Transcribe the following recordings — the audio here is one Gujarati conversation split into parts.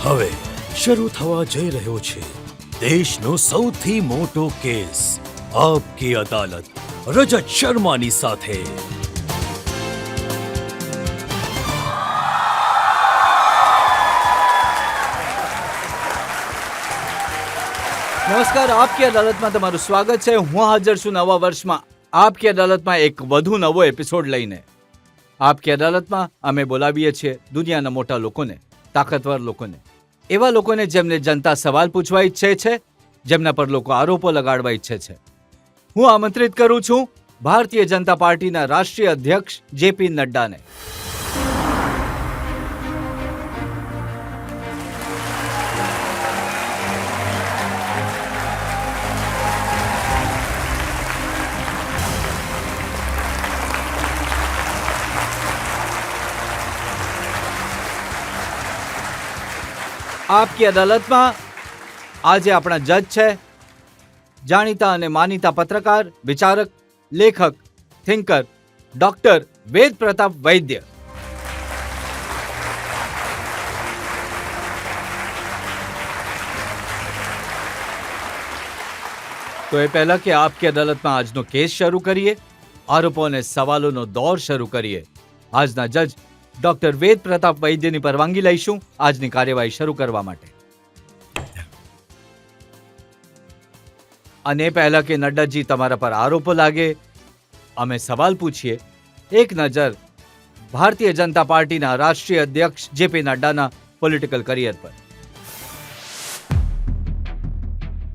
હવે શરૂ થવા જઈ રહ્યો છે દેશનો સૌથી મોટો કેસ આપકી અદાલત રજત શર્માની સાથે. નમસ્કાર, આપકી અદાલતમાં તમારું સ્વાગત છે. હું હાજર છું નવા વર્ષમાં આપકી અદાલતમાં એક વધુ નવો એપિસોડ લઈને. આપકી અદાલતમાં અમે બોલાવીએ છીએ દુનિયાના મોટા લોકોને, તાકાતવર લોકોને, એવા લોકોને જેમને જનતા સવાલ પૂછવા ઈચ્છે છે, જેમના પર લોકો આરોપો લગાડવા ઈચ્છે છે. હું આમંત્રિત કરું છું ભારતીય જનતા પાર્ટીના રાષ્ટ્રીય અધ્યક્ષ જેપી નડ્ડાને. આપકી અદાલતમાં આજે આપણા જજ છે જાણીતા અને માનીતા પત્રકાર, વિચારક, લેખક, થિંકર ડોક્ટર વેદ પ્રતાપ વૈદ્ય. તો એ પહેલા કે આપકી અદાલતમાં આજનો કેસ શરૂ કરીએ, આરોપો અને સવાલોનો દોર શરૂ કરીએ, આજના જજ ડોક્ટર વેદ પ્રતાપ વૈદ્યની પરવાનગી લઈશું આજની કાર્યવાહી શરૂ કરવા માટે. અને પહેલા કે નડ્ડાજી તમારા પર આરોપો લાગે, અમે સવાલ પૂછીએ, એક નજર ભારતીય જનતા પાર્ટીના રાષ્ટ્રીય અધ્યક્ષ જેપી નડ્ડાના પોલિટિકલ કરિયર પર.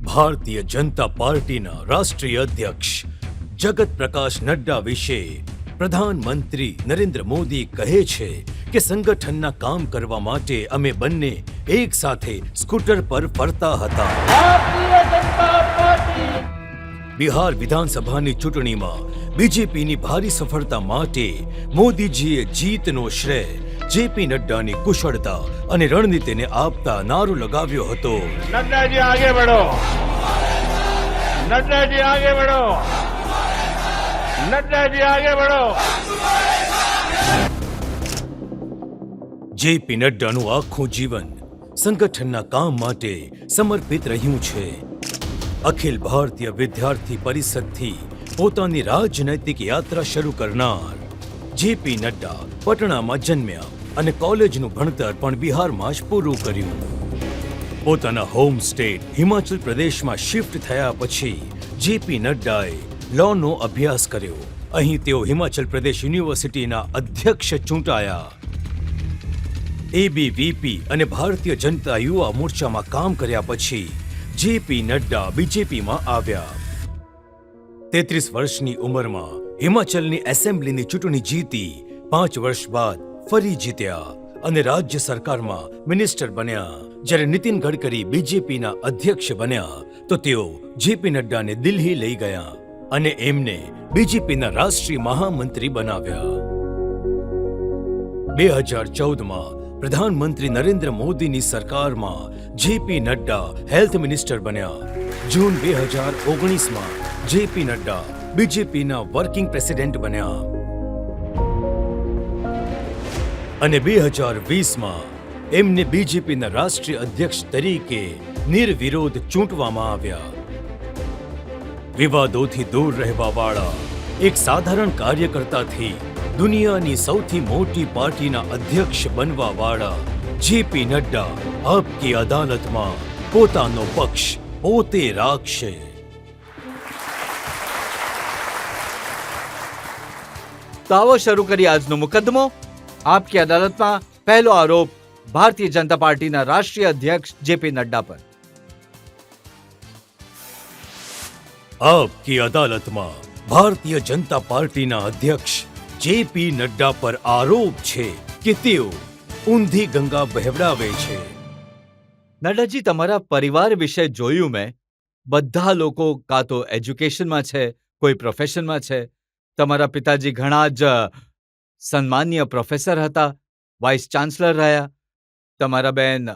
ભારતીય જનતા પાર્ટીના રાષ્ટ્રીય અધ્યક્ષ જગત પ્રકાશ નડ્ડા વિશે પ્રધાનમંત્રી નરેન્દ્ર મોદી કહે છે કે સંગઠનના કામ કરવા માટે અમે બંને એક સાથે સ્કૂટર પર ફરતા હતા. બિહાર વિધાનસભાની ચૂંટણીમાં બીજેપીની ભારી સફળતા માટે મોદીજીએ જીતનો શ્રેય જેપી નડ્ડાની કુશળતા અને રણનીતિને આપતા નારો લગાવ્યો હતો. નડ્ડાજી આગે બઢો, નડ્ડાજી આગે બઢો, નડ્ડાજી આગે બઢો. જેપી નડ્ડાનું આખું જીવન સંગઠનના કામ માટે સમર્પિત રહ્યું છે. અખિલ ભારતીય વિદ્યાર્થી પરિષદથી પોતાની રાજનૈતિક યાત્રા શરૂ કરનાર જેપી નડ્ડા પટણામાં જન્મ્યા અને કોલેજનું ભણતર પણ બિહારમાં જ પૂરું કર્યું. પોતાના હોમ સ્ટેટ હિમાચલ પ્રદેશમાં શિફ્ટ થયા પછી જેપી નડ્ડાએ લોનો અભ્યાસ કર્યો. અહીં તેઓ હિમાચલ પ્રદેશ યુનિવર્સિટીના અધ્યક્ષ ચૂંટાયા. એબીવીપી અને ભારતીય જનતા યુવા મોરચામાં કામ કર્યા પછી જેપી નડ્ડા બીજેપીમાં આવ્યા. 33 વર્ષની ઉંમરમાં હિમાચલની એસેમ્બલીની ચૂંટણી જીતી 5 વર્ષ બાદ ફરી જીત્યા અને રાજ્ય સરકારમાં મિનિસ્ટર બન્યા. જ્યારે નીતિન ગડકરી બીજેપીના અધ્યક્ષ બન્યા તો તેઓ જેપી નડ્ડાને દિલ્હી લઈ ગયા અને એમને બીજેપીના રાષ્ટ્રીય મહામંત્રી બનાવ્યા. 2014માં પ્રધાનમંત્રી નરેન્દ્ર મોદીની સરકારમાં જેપી નડ્ડા હેલ્થ મિનિસ્ટર બન્યા. જૂન 2019માં જેપી નડ્ડા બીજેપીના વર્કિંગ પ્રેસિડેન્ટ બન્યા અને 2020માં એમને બીજેપીના રાષ્ટ્રીય અધ્યક્ષ તરીકે નિર્વિરોધ ચૂંટવામાં આવ્યા. વિવાદોથી દૂર રહેવાવાળા એક સાધારણ કાર્યકર્તાથી દુનિયાની સૌથી મોટી પાર્ટીના અધ્યક્ષ બનવાવાળા જેપી નડ્ડા આપકી અદાલતમાં પોતાનો પક્ષ પોતે રાખશે. તો આવો શરૂ કરીએ આજનો મુકદ્દમો. આપકી અદાલતમાં પહેલો આરોપ ભારતીય જનતા પાર્ટીના રાષ્ટ્રીય અધ્યક્ષ જેપી નડ્ડા પર. આપકી અદાલતમાં ભારતીય જનતા પાર્ટીના અધ્યક્ષ જેપી નડ્ડા પર આરોપ છે કે તેઓ ઊંધી ગંગા બહેવડાવે છે. નડ્ડાજી, તમારા પરિવાર વિશે જોયું મેં. બધા લોકો કાં તો એજ્યુકેશનમાં છે, કોઈ પ્રોફેશનમાં છે. તમારા પિતાજી ઘણા જ સન્માનીય પ્રોફેસર હતા, વાઇસ ચાન્સલર રહ્યા. તમારા બેન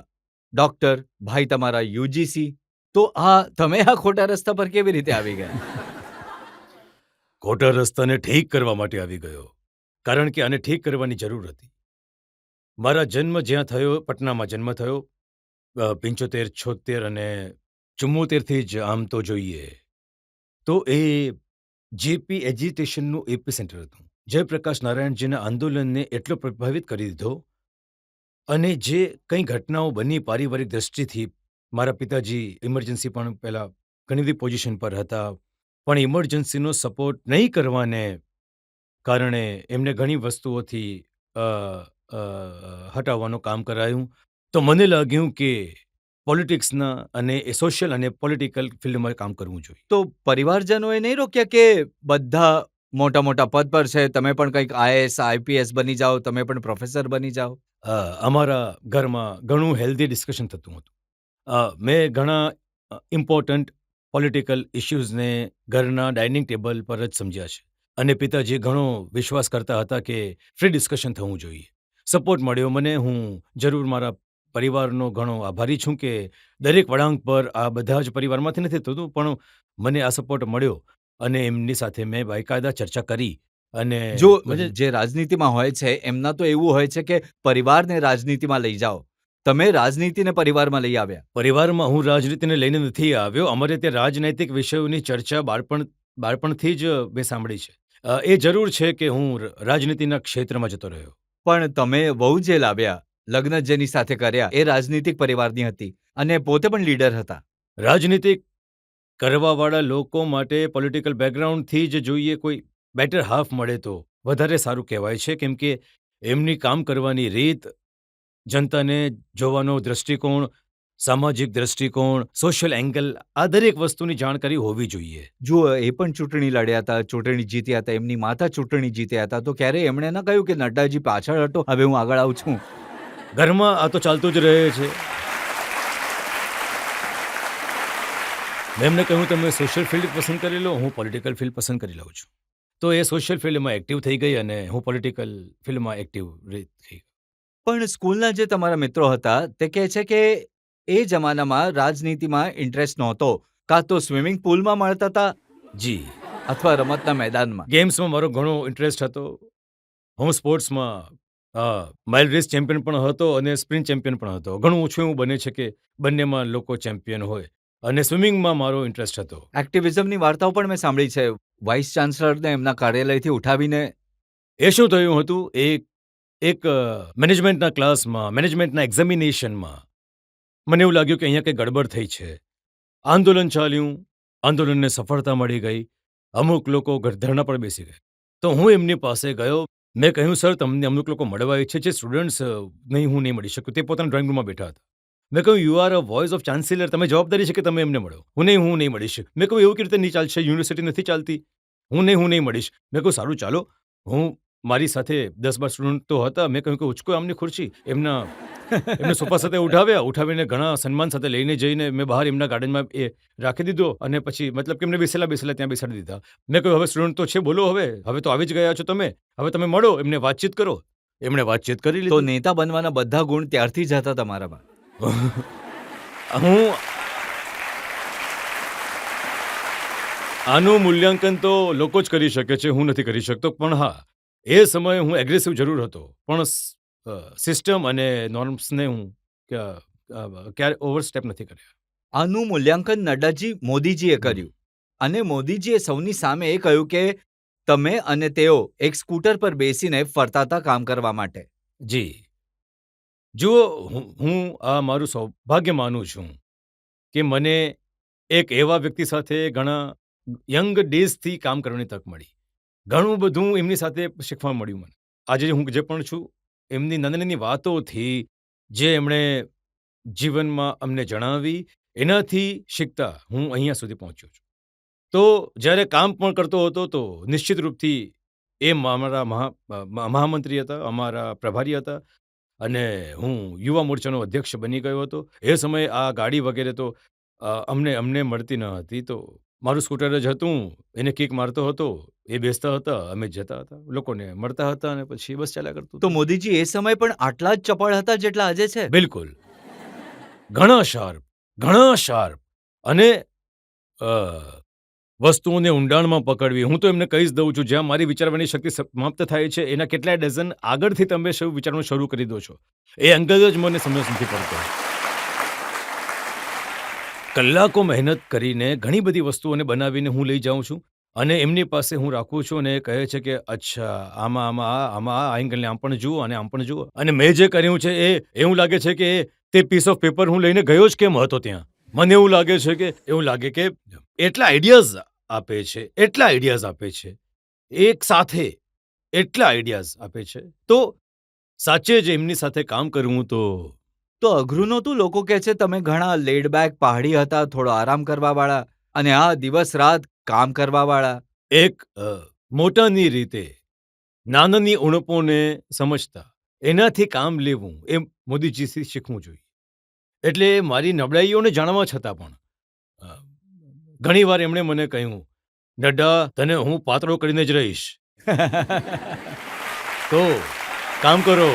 ડોક્ટર, ભાઈ તમારા યુજીસી. તો તમે આ ખોટા રસ્તા પર કેવી રીતે આવી ગયા? ખોટા રસ્તાને ઠીક કરવા માટે આવી ગયો, કારણ કે આને ઠીક કરવાની જરૂર હતી. મારા જન્મ જ્યાં થયો, પટનામાં જન્મ થયો, 75, 76 અને 74થી જ આમ તો જોઈએ તો એ જેપી એજિટેશનનું એપિસેન્ટર હતું. જયપ્રકાશ નારાયણજીના આંદોલનને એટલો પ્રભાવિત કરી દીધો અને જે કંઈ ઘટનાઓ બની પારિવારિક દ્રષ્ટિથી મારા પિતાજી ઇમરજન્સી પણ પહેલાં ઘણી બધી પોઝિશન પર હતા. પણ ઇમરજન્સીનો સપોર્ટ નહીં કરવાને કારણે એમને ઘણી વસ્તુઓથી અ, અ, હટાવવાનું કામ કરાયું. તો મને લાગ્યું કે પોલિટિક્સના અને એ સોશિયલ અને પોલિટિકલ ફિલ્ડમાં કામ કરવું જોઈએ. તો પરિવારજનોએ નહીં રોક્યા કે બધા મોટા મોટા પદ પર છે, તમે પણ કંઈક આઈએએસ આઈપીએસ બની જાઓ, તમે પણ પ્રોફેસર બની જાઓ? અમારા ઘરમાં ઘણું હેલ્ધી ડિસ્કશન થતું હતું. મેં ઘણા ઇમ્પોર્ટન્ટ પોલિટિકલ ઇશ્યુઝને ઘરના ડાઇનિંગ ટેબલ પર જ સમજ્યા છે અને પિતાજી ઘણો વિશ્વાસ કરતા હતા કે ફ્રી ડિસ્કશન થવું જોઈએ. સપોર્ટ મળ્યો મને. હું જરૂર મારા પરિવારનો ઘણો આભારી છું કે દરેક વળાંક પર આ બધા જ પરિવારમાંથી નથી થતું, પણ મને આ સપોર્ટ મળ્યો અને એમની સાથે મેં બાકાયદા ચર્ચા કરી અને જો મને જે રાજનીતિમાં હોય છે એમના તો એવું હોય છે કે પરિવારને રાજનીતિમાં લઈ જાઓ. તમે રાજનીતિને પરિવારમાં લઈ આવ્યા. પરિવારમાં હું રાજનીતિને લઈને નથી આવ્યો. અમારે ત્યાં રાજનૈતિક વિષયોની ચર્ચા બાળપણથી જ મેં સાંભળી છે. એ જરૂર છે કે હું રાજનીતિના ક્ષેત્રમાં જતો રહ્યો. પણ તમે વહુ જે લાવ્યા, લગ્ન જેની સાથે કર્યા, એ રાજનીતિક પરિવારની હતી અને પોતે પણ લીડર હતા. રાજનીતિક કરવાવાળા લોકો માટે પોલિટિકલ બેકગ્રાઉન્ડથી જ જોઈએ કોઈ બેટર હાફ મળે તો વધારે સારું કહેવાય છે, કેમ કે એમની કામ કરવાની રીત, જનતાને જોવાનો દૃષ્ટિકોણ, સામાજિક દૃષ્ટિકોણ, સોશિયલ એંગલ, આ દરેક વસ્તુની જાણકારી હોવી જોઈએ. જુઓ, એ પણ ચૂંટણી લડ્યા હતા, ચૂંટણી જીત્યા હતા, એમની માતા ચૂંટણી જીત્યા હતા, તો ક્યારેય એમણે ન કહ્યું કે નડ્ડાજી પાછળ હટો, હવે હું આગળ આવું છું? ઘરમાં આ તો ચાલતું જ રહે છે. મેં એમને કહ્યું તમે સોશિયલ ફિલ્ડ પસંદ કરી લો, હું પોલિટિકલ ફિલ્ડ પસંદ કરી લઉં છું. તો એ સોશિયલ ફિલ્ડમાં એક્ટિવ થઈ ગઈ અને હું પોલિટિકલ ફિલ્ડમાં એક્ટિવ થઈ. પણ સ્કૂલના જે તમારા મિત્રો હતા તે કહે છે કે એ જમાનામાં રાજનીતિમાં ઇન્ટરેસ્ટ નહોતો, કાં તો સ્વિમિંગ પુલમાં મળતા હતા જી. અથવા રમતના મેદાનમાં. ગેમ્સમાં મારો ઘણો ઇન્ટરેસ્ટ હતો. હું સ્પોર્ટ્સમાં માઇલ રેસ ચેમ્પિયન પણ હતો અને સ્પ્રિન્ટ ચેમ્પિયન પણ હતો. ઘણું ઓછું એવું બને છે કે બંનેમાં લોકો ચેમ્પિયન હોય. અને સ્વિમિંગમાં મારો ઇન્ટરેસ્ટ હતો. એક્ટિવિઝમની વાર્તાઓ પણ મેં સાંભળી છે. વાઇસ ચાન્સલરને એમના કાર્યાલયથી ઉઠાવીને એ શું થયું હતું, એક મેનેજમેન્ટના ક્લાસમાં, મેનેજમેન્ટના એક્ઝામિનેશનમાં મને એવું લાગ્યું કે અહીંયા કંઈ ગડબડ થઈ છે. આંદોલન ચાલ્યું, આંદોલનને સફળતા મળી ગઈ. અમુક લોકો ધરણા પર બેસી ગયા. તો હું એમની પાસે ગયો. મેં કહ્યું, સર, તમને અમુક લોકો મળવા ઈચ્છે છે, સ્ટુડન્ટ્સ. નહીં, હું નહીં મળી શકું. તે પોતાના ડ્રોઈંગ રૂમમાં બેઠા હતા. મેં કહ્યું, you are a voice of chancellor, તમે જવાબદારી છે કે તમે એમને મળો. હું નહીં મળીશ. મેં કહ્યું, એવું કેવી રીતે નહીં ચાલશે? યુનિવર્સિટી નથી ચાલતી. હું નહીં મળીશ. મેં કહ્યું, સારું, ચાલો. હું મારી સાથે 10-12 સ્ટુડન્ટ તો હતા. મેં કહ્યું કે ઉચકો આમની ખુરશી. એમને સોફા સાથે ઉઠાવીને ઘણા સન્માન સાથે લઈને જઈને મેં બહાર એમના ગાર્ડનમાં એ રાખી દીધો અને પછી મતલબ કે એમને બેસેલા ત્યાં બેસાડી દીધા. મેં કહ્યું, હવે સ્ટુડન્ટ તો છે, બોલો, હવે તો આવી જ ગયા છો તમે, હવે તમે મળો, એમને વાતચીત કરો. એમણે વાતચીત કરી તો લીધી. નેતા બનવાના બધા ગુણ ત્યારથી જ હતા તમારામાં. હું આનું મૂલ્યાંકન તો લોકો જ કરી શકે છે, હું નથી કરી શકતો. પણ હા, એ સમયે હું એગ્રેસિવ જરૂર હતો, પણ સિસ્ટમ અને નોર્મ્સને હું ક્યારે ઓવરસ્ટેપ નથી કર્યા. આનું મૂલ્યાંકન નડ્ડાજી મોદીજીએ કર્યું અને મોદીજીએ સૌની સામે એ કહ્યું કે તમે અને તેઓ એક સ્કૂટર પર બેસીને ફરતા હતા કામ કરવા માટે. જી. જુઓ, હું આ મારું સૌભાગ્ય માનું છું કે મને એક એવા વ્યક્તિ સાથે ઘણા યંગ ડેઝથી કામ કરવાની તક મળી. ઘણું બધું એમની સાથે શીખવા મળ્યું મને. આજે હું જે પણ છું, એમની નાની વાતોથી જે એમણે જીવનમાં અમને જણાવી, એનાથી શીખતા હું અહીંયા સુધી પહોંચ્યો છું. તો જ્યારે કામ પણ કરતો હતો તો નિશ્ચિત રૂપથી એ અમારા મહામંત્રી હતા, અમારા પ્રભારી હતા અને હું યુવા મોરચાનો અધ્યક્ષ બની ગયો હતો. એ સમયે આ ગાડી વગેરે તો અમને મળતી ન હતી. તો મારું સ્કૂટર જ હતું, એને કિક મારતો હતો, એ બેસતા હતા, અમે જતા હતા, લોકોને મળતા હતા અને પછી બસ ચાલ્યા કરતું. તો મોદીજી એ સમય પણ આટલા જ ચપળ હતા જેટલા આજે છે? બિલકુલ. ઘણા શાર્પ અને વસ્તુઓને ઊંડાણમાં પકડવી. હું તો એમને કહી જ દઉં છું, જ્યાં મારી વિચારવાની શક્તિ સમાપ્ત થાય છે એના કેટલાય ડઝન આગળથી તમે વિચારવાનું શરૂ કરી દો છો. એ અંગત જ મને સમજ નથી પડતો. કલાકો મહેનત કરીને ઘણી બધી વસ્તુઓને બનાવીને હું લઈ જાઉં છું અને એમની પાસે હું રાખું છું અને એ કહે છે કે અચ્છા આમાં આ એંગલને આમ પણ જુઓ અને આમ પણ જુઓ અને મેં જે કર્યું છે એ એવું લાગે છે કે તે પીસ ઓફ પેપર હું લઈને ગયો જ કેમ હતો ત્યાં. મને એવું લાગે કે એટલા આઈડિયાઝ આપે છે એક સાથે એટલા આઈડિયાઝ આપે છે તો સાચે જ એમની સાથે કામ કરવું તો અઘરું નહોતું? લોકો કહે છે તમે ઘણા લેડ બેક પહાડી હતા, થોડો આરામ કરવા વાળા, અને આ દિવસ રાત કામ કરવા વાળા. એક મોટાની રીતે નાનાની ઉણપોને સમજતા એનાથી કામ લેવું એ મોદીજીથી શીખવું જોઈએ. એટલે મારી નબળાઈઓને જાણવા છતાં પણ ઘણીવાર એમણે મને કહ્યું, "નડ્ડા, તને હું પાતળો કરીને જ રહીશ, તો કામ કરો."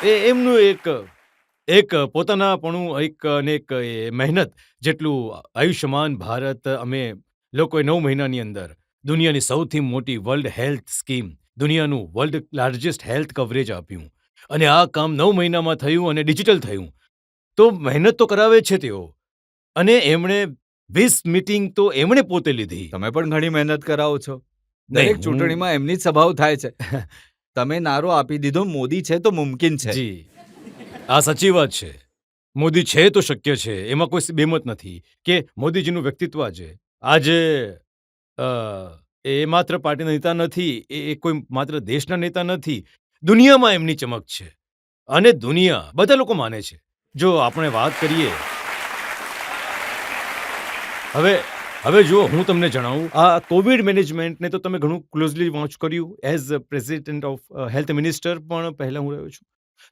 એ એમનું એક પોતાનાપણું અને એક એ મહેનત, જેટલું આયુષ્યમાન ભારત અમે લોકોએ 9 મહિનાની અંદર દુનિયાની સૌથી મોટી વર્લ્ડ હેલ્થ સ્કીમ, દુનિયાનું વર્લ્ડ લાર્જેસ્ટ હેલ્થ કવરેજ આપ્યું અને આ કામ 9 મહિનામાં થયું અને ડિજિટલ થયું. તો મહેનત તો કરાવે છે તેઓ અને એમણે 20 મીટિંગ તો એમણે પોતે લીધી. તમે પણ ઘણી મહેનત કરાવો છો. નહીં, દરેક ચૂંટણીમાં એમની જ સભાઓ થાય છે. તમે નારો આપી દીધો, મોદી છે તો મુમકિન છે. જી, આ સાચી વાત છે. મોદી છે તો શક્ય છે, એમાં કોઈ બેમત નથી કે મોદીજીનું વ્યક્તિત્વ આજે એ માત્ર પાર્ટીના નેતા નથી, એ કોઈ માત્ર દેશના નેતા નથી, દુનિયામાં એમની ચમક છે અને દુનિયા બધા લોકો માને છે. જો આપણે વાત કરીએ હવે જુઓ, હું તમને જણાવું, આ કોવિડ મેનેજમેન્ટને તો તમે ઘણું ક્લોઝલી વોચ કર્યું. As president of health minister પણ પહેલા હું રહ્યો છું.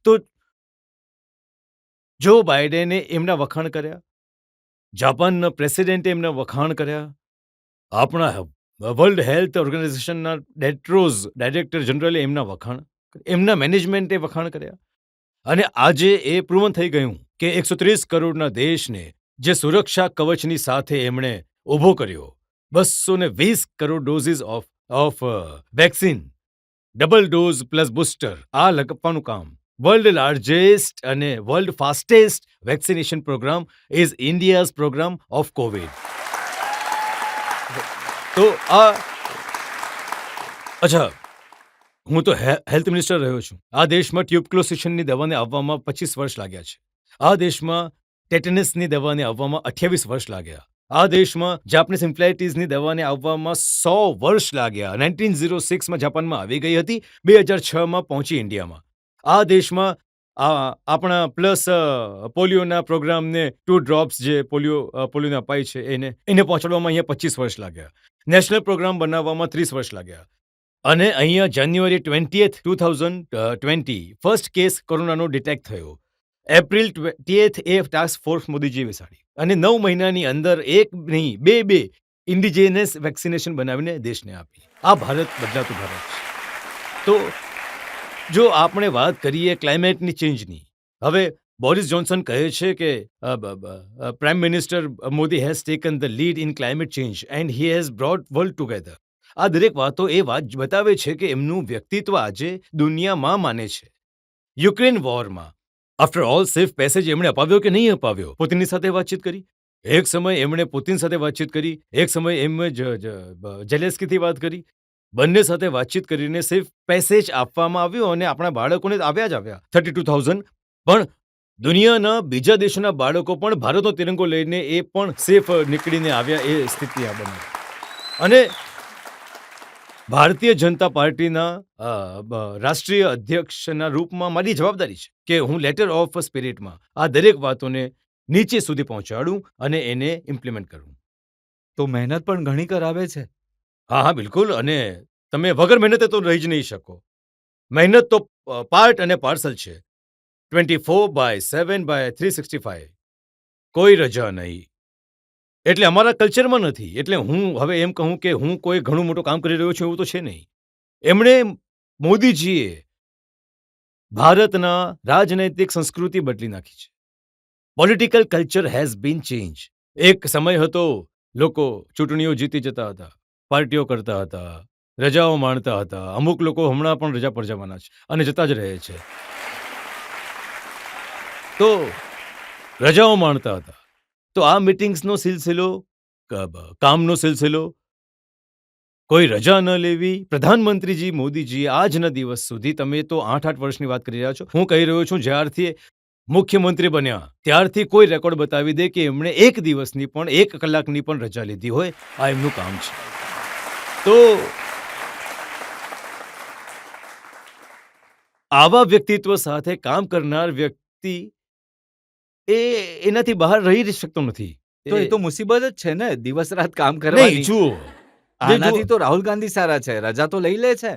તો જો બાઇડેને એમના વખાણ કર્યા, જાપાનના પ્રેસિડેન્ટે એમના વખાણ કર્યા, આપણા વર્લ્ડ હેલ્થ ઓર્ગેનાઇઝેશનના ડાયરેક્ટર જનરલે એમના મેનેજમેન્ટે વખાણ કર્યા અને આજે એ પ્રૂવન થઈ ગયું કે 130 કરોડના દેશને જે સુરક્ષા કવચની સાથે એમણે ઊભો કર્યો, 220 crore doses of vaccine, double dose plus booster, આ લગાવવાનું કામ, વર્લ્ડ લાર્જેસ્ટ અને world fastest vaccination programme is India's programme of COVID. તો અચ્છા, હું તો હેલ્થ મિનિસ્ટર રહ્યો છું. આ દેશમાં ટ્યુબક્લોસિસની દવાને આવવામાં 25 વર્ષ લાગ્યા છે. આ દેશમાં ટેટનસની દવાને આવવામાં 28 વર્ષ લાગ્યા. આ દેશમાં જાપાનીઝ ઇન્ફ્લાઇટિસની દવાને આવવામાં 100 વર્ષ લાગ્યા. 1906માં જાપાનમાં આવી ગઈ હતી, 2006માં પહોંચી ઇન્ડિયામાં. આ દેશમાં આપણા પ્લસ પોલિયોના પ્રોગ્રામને 2 ડ્રોપ્સ જે પોલિયોને અપાય છે એને પહોંચાડવામાં અહીંયા 25 વર્ષ લાગ્યા. નેશનલ પ્રોગ્રામ બનાવવામાં 30 વર્ષ લાગ્યા. અને અહીંયા જાન્યુઆરી 20th 2020 ફર્સ્ટ કેસ કોરોનાનો ડિટેક્ટ થયો. એપ્રિલ 20th એ ટાસ્ક ફોર્સ મોદીજીએ બેસાડી અને 9 મહિનાની અંદર એક નહીં બે ઇન્ડિજિનસ વેક્સિનેશન બનાવીને દેશને આપી. આ ભારત બદલાતું ભારત છે. તો જો આપણે વાત કરીએ ક્લાઇમેટની ચેન્જની, હવે બોરિસ જોન્સન કહે છે કે prime minister Modi has taken the lead in climate change and he has brought world together. આ દરેક વાતો એ વાત બતાવે છે કે એમનું વ્યક્તિત્વ આજે દુનિયામાં માને છે. યુક્રેન વોરમાં આફ્ટર ઓલ સેફ પેસેજ એમણે અપાવ્યો કે નહીં અપાવ્યો? પુતિનની સાથે વાતચીત કરી. એક સમય એમણે પુતિન સાથે વાતચીત કરી, એક સમય એમણે ઝેલેન્સ્કીથી વાત કરી. બંને સાથે વાતચીત કરીને સેફ પેસેજ આપવામાં આવ્યો અને આપણા બાળકોને આવ્યા 32,000. પણ દુનિયાના બીજા દેશોના બાળકો પણ ભારતનો તિરંગો લઈને એ પણ સેફ નીકળીને આવ્યા. એ સ્થિતિ આ બની. અને ભારતીય જનતા પાર્ટીના રાષ્ટ્રીય અધ્યક્ષના રૂપમાં મારી જવાબદારી છે કે હું લેટર ઓફ સ્પિરિટમાં આ દરેક વાતોને નીચે સુધી પહોંચાડું અને એને ઇમ્પ્લિમેન્ટ કરું. તો મહેનત પણ ઘણી કરાવે છે. હા, બિલકુલ. અને તમે વગર મહેનતે તો રહી જ નહીં શકો. મહેનત તો પાર્ટ અને પાર્સલ છે. 24/7/365 કોઈ રજા નહીં. એટલે અમારા કલ્ચરમાં નથી. એટલે હું હવે એમ કહું કે હું કોઈ ઘણું મોટું કામ કરી રહ્યો છું એવું તો છે નહીં. એમણે મોદીજીએ ભારતના રાજનૈતિક સંસ્કૃતિ બદલી નાખી છે. Political culture has been change. એક સમય હતો લોકો ચૂંટણીઓ જીતી જતા હતા, પાર્ટીઓ કરતા હતા, રજાઓ માણતા હતા. અમુક લોકો હમણાં પણ રજા પર જવાના છે અને જતા જ રહે છે. તો રજાઓ માણતા હતા. તો આ મીટિંગ્સનો સિલસિલો, કામનો સિલસિલો, કોઈ રજા ન લેવી, પ્રધાનમંત્રીજી મોદીજી આજના દિવસ સુધી, તમે તો 8 વર્ષની વાત કરી રહ્યા છો, હું કહી રહ્યો છું જ્યારથી મુખ્યમંત્રી બન્યા ત્યારથી કોઈ રેકોર્ડ બતાવી દે કે એમણે 1 દિવસની પણ 1 કલાકની પણ રજા લીધી હોય. આ એમનું કામ છે. તો આવા વ્યક્તિત્વ સાથે કામ કરનાર વ્યક્તિ એનાથી બહાર રહી જ શકતો નથી. તો એ તો મુસીબત જ છે ને, દિવસ રાત કામ નહીં, કરવાની. જુઓ, આનાથી તો રાહુલ ગાંધી સારા છે, રજા તો લઈ લે છે.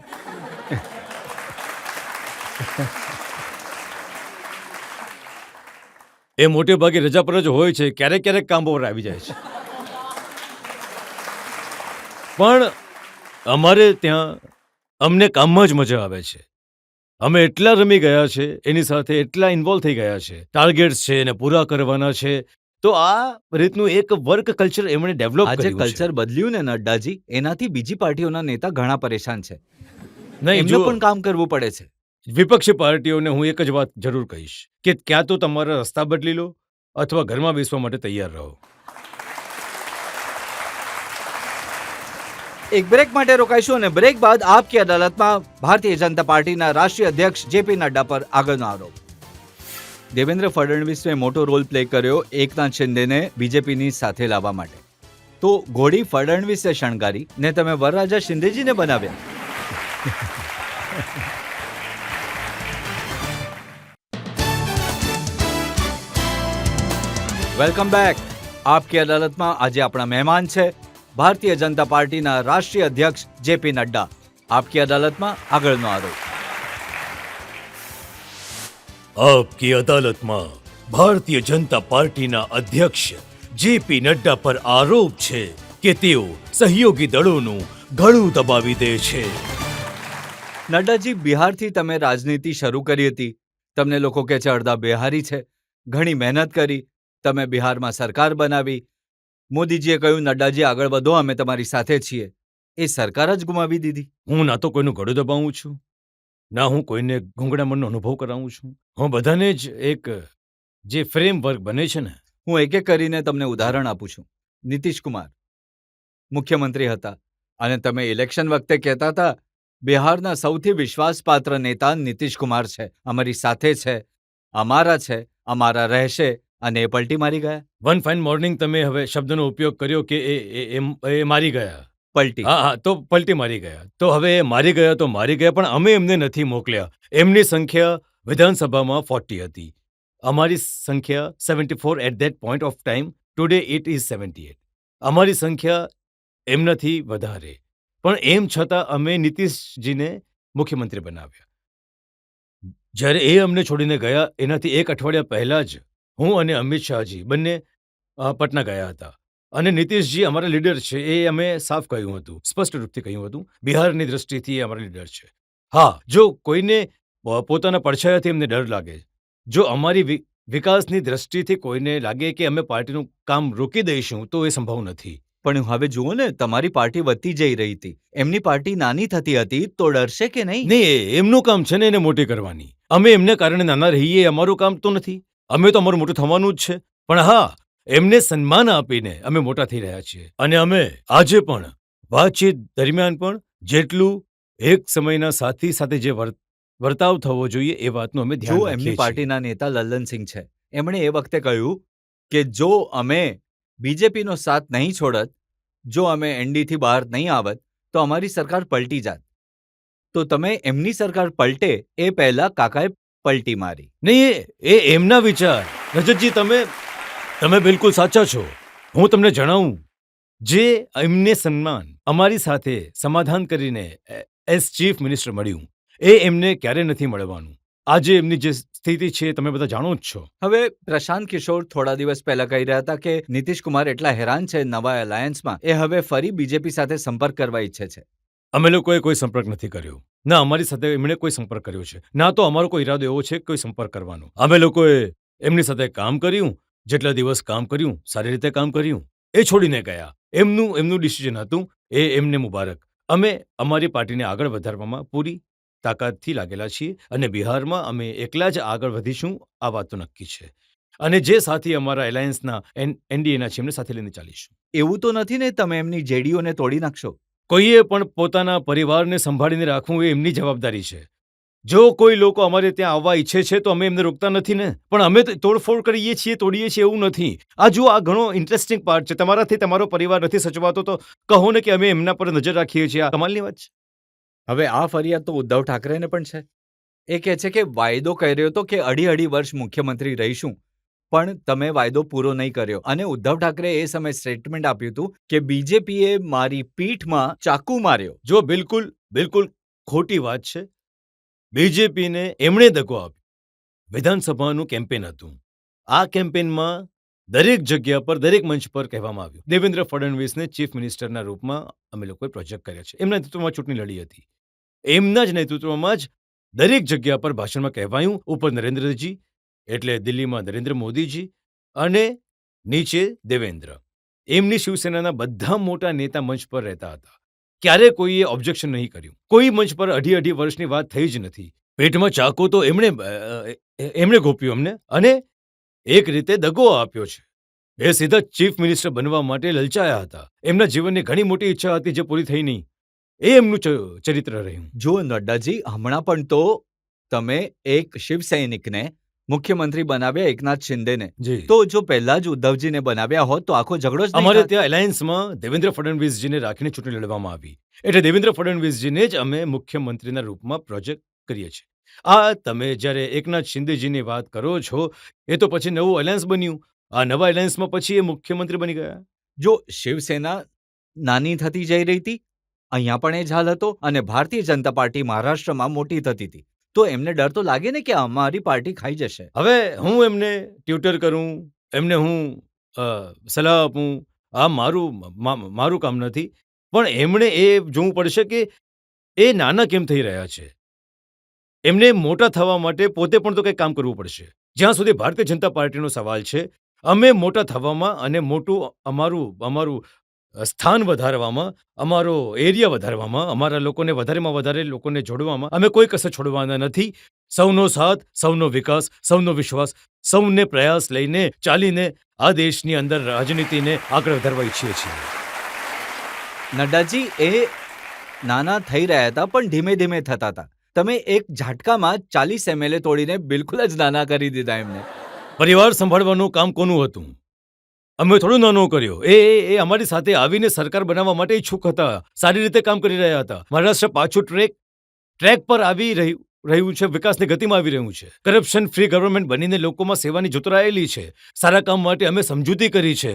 એ મોટે ભાગે રજા પર જ હોય છે, ક્યારેક ક્યારેક કામ પર આવી જાય છે. પણ અમારે ત્યાં અમને કામમાં જ મજા આવે છે. અમે એટલા રમી ગયા છે, એની સાથે એટલા ઇન્વોલ્વ થઈ ગયા છે, ટાર્ગેટ્સ છે એને પૂરા કરવાના છે. તો આ રીતનું એક વર્ક કલ્ચર એમણે ડેવલપ આજે કર્યું છે. કલ્ચર બદલ્યું ને નડ્ડાજી, એનાથી બીજી પાર્ટીઓના નેતા ઘણા પરેશાન છે. નહીં, એમને જુઓ, પણ કામ કરવું પડે છે. વિપક્ષી પાર્ટીઓને હું એક જ વાત જરૂર કહીશ કે ક્યાં તો તમારા રસ્તા બદલી લો અથવા ઘરમાં બેસવા માટે તૈયાર રહો. એક બ્રેક માટે રોકાઈશું અને બ્રેક બાદ આપ કી અદાલતમાં ભારતીય જનતા પાર્ટીના રાષ્ટ્રીય અધ્યક્ષ જેપી નડ્ડા પર આગળનો આરોપ. દેવેન્દ્ર ફડણવીસે મોટો રોલ પ્લે કર્યો એકનાથ શિંદેને બીજેપીની સાથે લાવવા માટે. તો ઘોડી ફડણવીસે શણગારી ને તમે વરરાજા શિંદેજીને બનાવ્યા. Welcome back. આપ કી અદાલતમાં આજે આપણા મહેમાન છે ભારતીય જનતા પાર્ટીના રાષ્ટ્રીય અધ્યક્ષ જેપી નડ્ડા. આપ કી અદાલતમાં આગળનો આરોપ. આપકી અદાલતમાં ભારતીય જનતા પાર્ટીના અધ્યક્ષ જેપી નડ્ડા પર આરોપ છે કે તેઓ સહયોગી દળોનું ગળું દબાવી દે છે. નડ્ડાજી, બિહારથી તમે રાજનીતિ શરૂ કરી હતી. તમને લોકો કહે છે અડધા બિહારી છે. ઘણી મહેનત કરી, તમે બિહારમાં સરકાર બનાવી. મોદીજીએ કહ્યું નડ્ડાજી આગળ વધો, અમે તમારી સાથે છીએ. એ સરકાર જ ગુમાવી દીધી. હું ના તો કોઈનું ગળું દબાવું છું, ના હું કોઈને ગૂંગળામણનો અનુભવ કરાવું છું. હું બધાને જ એક જે ફ્રેમવર્ક બને છે ને. હું એક એક કરીને તમને ઉદાહરણ આપું છું. નીતિશ કુમાર મુખ્યમંત્રી હતા અને તમે ઇલેક્શન વખતે કહેતા હતા બિહારના સૌથી વિશ્વાસપાત્ર નેતા નીતિશ કુમાર છે, અમારી સાથે છે, અમારા છે, અમારા રહેશે, અને એ પલટી મારી ગયા. વન ફાઇન મોર્નિંગ તમે હવે શબ્દનો ઉપયોગ કર્યો કે એ મારી ગયા. પલટી. હા, તો પલટી મારી ગયા. તો હવે એ મારી ગયા તો મારી ગયા, પણ અમે એમને નથી મોકલ્યા. એમની સંખ્યા વિધાનસભામાં 40 હતી, અમારી સંખ્યા 74 at that point of time. Today it is 78. અમારી સંખ્યા એમનાથી વધારે, પણ એમ છતાં અમે નીતિશજીને મુખ્યમંત્રી બનાવ્યા. જ્યારે એ અમને છોડીને ગયા એનાથી 1 અઠવાડિયા પહેલા જ હું અને અમિત શાહજી બંને પટના ગયા હતા. અને નીતિશજી અમારા લીડર છે, એ અમે સાફ કહ્યું હતું, સ્પષ્ટ રૂપથી કહ્યું હતું. બિહારની દ્રષ્ટિથી એ અમારા લીડર છે. હા, જો કોઈને પોતાના પડછાયાથી એમને ડર લાગે, જો અમારી વિકાસની દ્રષ્ટિથી કોઈને લાગે કે અમે પાર્ટીનું કામ રોકી દઈશું, તો એ સંભવ નથી. પણ હવે જુઓ ને, તમારી પાર્ટી વધતી જઈ રહી હતી, એમની પાર્ટી નાની થતી હતી, તો ડરશે કે નહીં? નહીં, એમનું કામ છે ને એને મોટી કરવાની. અમે એમને કારણે નાના રહીએ, અમારું કામ તો નથી. અમે તો અમારું મોટું થવાનું જ છે. પણ હા, એમને સન્માન આપીને અમે મોટા થઈ રહ્યા છીએ. અને અમે આજે પણ વાતચીત દરમિયાન પણ જેટલું એક સમયના સાથી સાથે જે વર્તાવ થવો જોઈએ એ વાતનું અમે ધ્યાન જો રાખીએ એમની છીએ. પાર્ટીના નેતા લલ્લનસિંહ છે, એમણે એ વખતે કહ્યું કે જો અમે બીજેપીનો સાથ નહીં છોડત, જો અમે એનડીથી બહાર નહીં આવત, તો અમારી સરકાર પલટી જાત. તો તમે એમની સરકાર પલટે એ પહેલા કાકાએ પલટી મારી. નહીં, એ એમના વિચાર. રજતજી, તમે બિલકુલ સાચા છો. હું તમને જણાવું, જે એમને સન્માન અમારી સાથે સમાધાન કરીને એઝ ચીફ મિનિસ્ટર મળ્યું, એ એમને ક્યારે નથી મળવાનું. આજે એમની જે સ્થિતિ છે તમે બધા જાણો જ છો. હવે પ્રશાંત કિશોર થોડા દિવસ પહેલા કહી રહ્યા હતા કે નીતિશ કુમાર એટલા હેરાન છે નવા એલાયન્સમાં, એ હવે ફરી બીજેપી સાથે સંપર્ક કરવા ઈચ્છે છે. અમે લોકોએ કોઈ સંપર્ક નથી કર્યો, ના અમારી સાથે એમણે કોઈ સંપર્ક કર્યો છે, ના તો અમારો કોઈ ઈરાદો એવો છે કોઈ સંપર્ક કરવાનો. અમે લોકોએ એમની સાથે કામ કર્યું, જેટલા દિવસ કામ કર્યું, સારી રીતે કામ કર્યું. એ છોડીને ગયા, એમનું ડિસિઝન હતું, એ એમને મુબારક. અમે અમારી પાર્ટીને આગળ વધારવામાં પૂરી તાકાતથી લાગેલા છીએ અને બિહારમાં અમે એકલા જ આગળ વધીશું, આ વાત તો નક્કી છે. અને જે સાથી અમારા એલાયન્સના એનડીએના છે એમને સાથે લઈને ચાલીશું. એવું તો નથી ને તમે એમની જેડીઓને તોડી નાખશો? કોઈએ પણ પોતાના પરિવારને સંભાળીને રાખવું એ એમની જવાબદારી છે. જો કોઈ લોકો અમારે ત્યાં આવવા ઈચ્છે છે તો અમે એમને રોકતા નથી ને, પણ અમે તો તોડફોડ કરીએ છીએ, તોડીએ છીએ એવું નથી. આ જુઓ, આ ઘણો ઇન્ટરેસ્ટિંગ પાર્ટ છે. તમારાથી તમારો પરિવાર નથી સચવાતો તો કહો ને કે અમે એમના પર નજર રાખીએ છીએ. આ કમાલની વાત છે. હવે આ ફરિયાદ તો ઉદ્ધવ ઠાકરેને પણ છે. એ કહે છે કે વાયદો કર્યો હતો કે અઢી વર્ષ મુખ્યમંત્રી રહીશું, પણ તમે વાયદો પૂરો નહીં કર્યો. અને ઉદ્ધવ ઠાકરે એ સમયે સ્ટેટમેન્ટ આપ્યું હતું કે બીજેપીએ મારી પીઠમાં ચાકુ માર્યો. જો બિલકુલ ખોટી વાત છે. બીજેપીને એમણે દગો આપ્યો. વિધાનસભાનું કેમ્પેન હતું. આ કેમ્પેનમાં દરેક જગ્યા પર, દરેક મંચ પર કહેવામાં આવ્યું દેવેન્દ્ર ફડણવીસને ચીફ મિનિસ્ટરના રૂપમાં અમે લોકોએ પ્રોજેક્ટ કર્યા છે. એમના નેતૃત્વમાં ચૂંટણી લડી હતી. એમના જ નેતૃત્વમાં જ દરેક જગ્યા પર ભાષણમાં કહેવાયું, ઉપર નરેન્દ્રજી એટલે દિલ્હીમાં નરેન્દ્ર મોદીજી અને નીચે દેવેન્દ્ર. એમની શિવસેનાના બધા મોટા નેતા મંચ પર રહેતા હતા. ક્યારે કોઈએ ઓબ્જેક્શન નહીં કર્યું. કોઈ મંચ પર અઢી વર્ષની વાત થઈ જ નથી. પેટમાં ચાકુ તો એમણે ગોપ્યું અમને, અને એક રીતે દગો આપ્યો છે. એ સીધા ચીફ મિનિસ્ટર બનવા માટે લલચાયા હતા. એમના જીવનની ઘણી મોટી ઈચ્છા હતી જે પૂરી થઈ નહીં. એ એમનું ચરિત્ર રહ્યું. જો નડ્ડાજી, હમણાં પણ તો તમે એક શિવસૈનિકને મુખ્યમંત્રી બનાવ્યા, એકનાથ શિંદેને. જી. તો જો પહેલા જ ઉદ્ધવજીને બનાવ્યા હોત તો આખો ઝઘડો જ નહીં અમારે થાત. ત્યાં એલાયન્સમાં દેવેન્દ્ર ફડણવીસજીને રાખીને ચૂંટણી લડવામાં આવી. એટલે દેવેન્દ્ર ફડણવીસજીને જ અમે મુખ્યમંત્રીના રૂપમાં પ્રોજેક્ટ કરીએ છીએ. આ તમે જ્યારે એકનાથ શિંદેજીની વાત કરો છો, એ તો પછી નવું એલાયન્સ બન્યું. આ નવા એલાયન્સમાં પછી એ મુખ્યમંત્રી બની ગયા. જો શિવસેના નાની થતી જઈ રહી હતી, અહીંયા પણ એ જ હાલ હતો, અને ભારતીય જનતા પાર્ટી મહારાષ્ટ્રમાં મોટી થતી હતી, તો એમને ડર તો લાગે ને કે અમારી પાર્ટી ખાઈ જશે. હવે હું એમને ટ્યુટર કરું, એમને હું સલાહ આપું, આ મારું કામ નથી. પણ એમણે એ જોવું પડશે કે એ નાના કેમ થઈ રહ્યા છે. એમને મોટા થવા માટે પોતે પણ તો કંઈક કામ કરવું પડશે. જ્યાં સુધી ભારતીય જનતા પાર્ટીનો સવાલ છે, અમે મોટા થવામાં અને મોટું અમારું સ્થાન વધારવામાં, અમારો એરિયા વધારવામાં, અમારા લોકોને વધારેમાં વધારે લોકોને જોડવામાં અમે કોઈ કસર છોડવાના નથી. સૌનો સાથ, સૌનો વિકાસ, સૌનો વિશ્વાસ, સૌને પ્રયાસ લઈને ચાલીને આ દેશની અંદર રાજનીતિને આગળ વધારવા ઈચ્છીએ છીએ. નડ્ડાજી, એ નાના થઈ રહ્યા હતા પણ ધીમે ધીમે થતા હતા. તમે એક ઝાટકામાં 40 MLA તોડીને બિલકુલ જ નાના કરી દીધા એમને. પરિવાર સંભાળવાનું કામ કોનું હતું? અમે થોડું નાનો કર્યો. એ અમારી સાથે આવીને સરકાર બનાવવા માટે ઈચ્છુક હતા. સારી રીતે કામ કરી રહ્યા હતા. મહારાષ્ટ્ર પાછું ટ્રેક પર આવી રહ્યું છે, વિકાસની ગતિમાં આવી રહ્યું છે. કરપ્શન ફ્રી ગવર્મેન્ટ બનીને લોકોમાં સેવાની જોતરાયેલી છે. સારા કામ માટે અમે સમજૂતી કરી છે.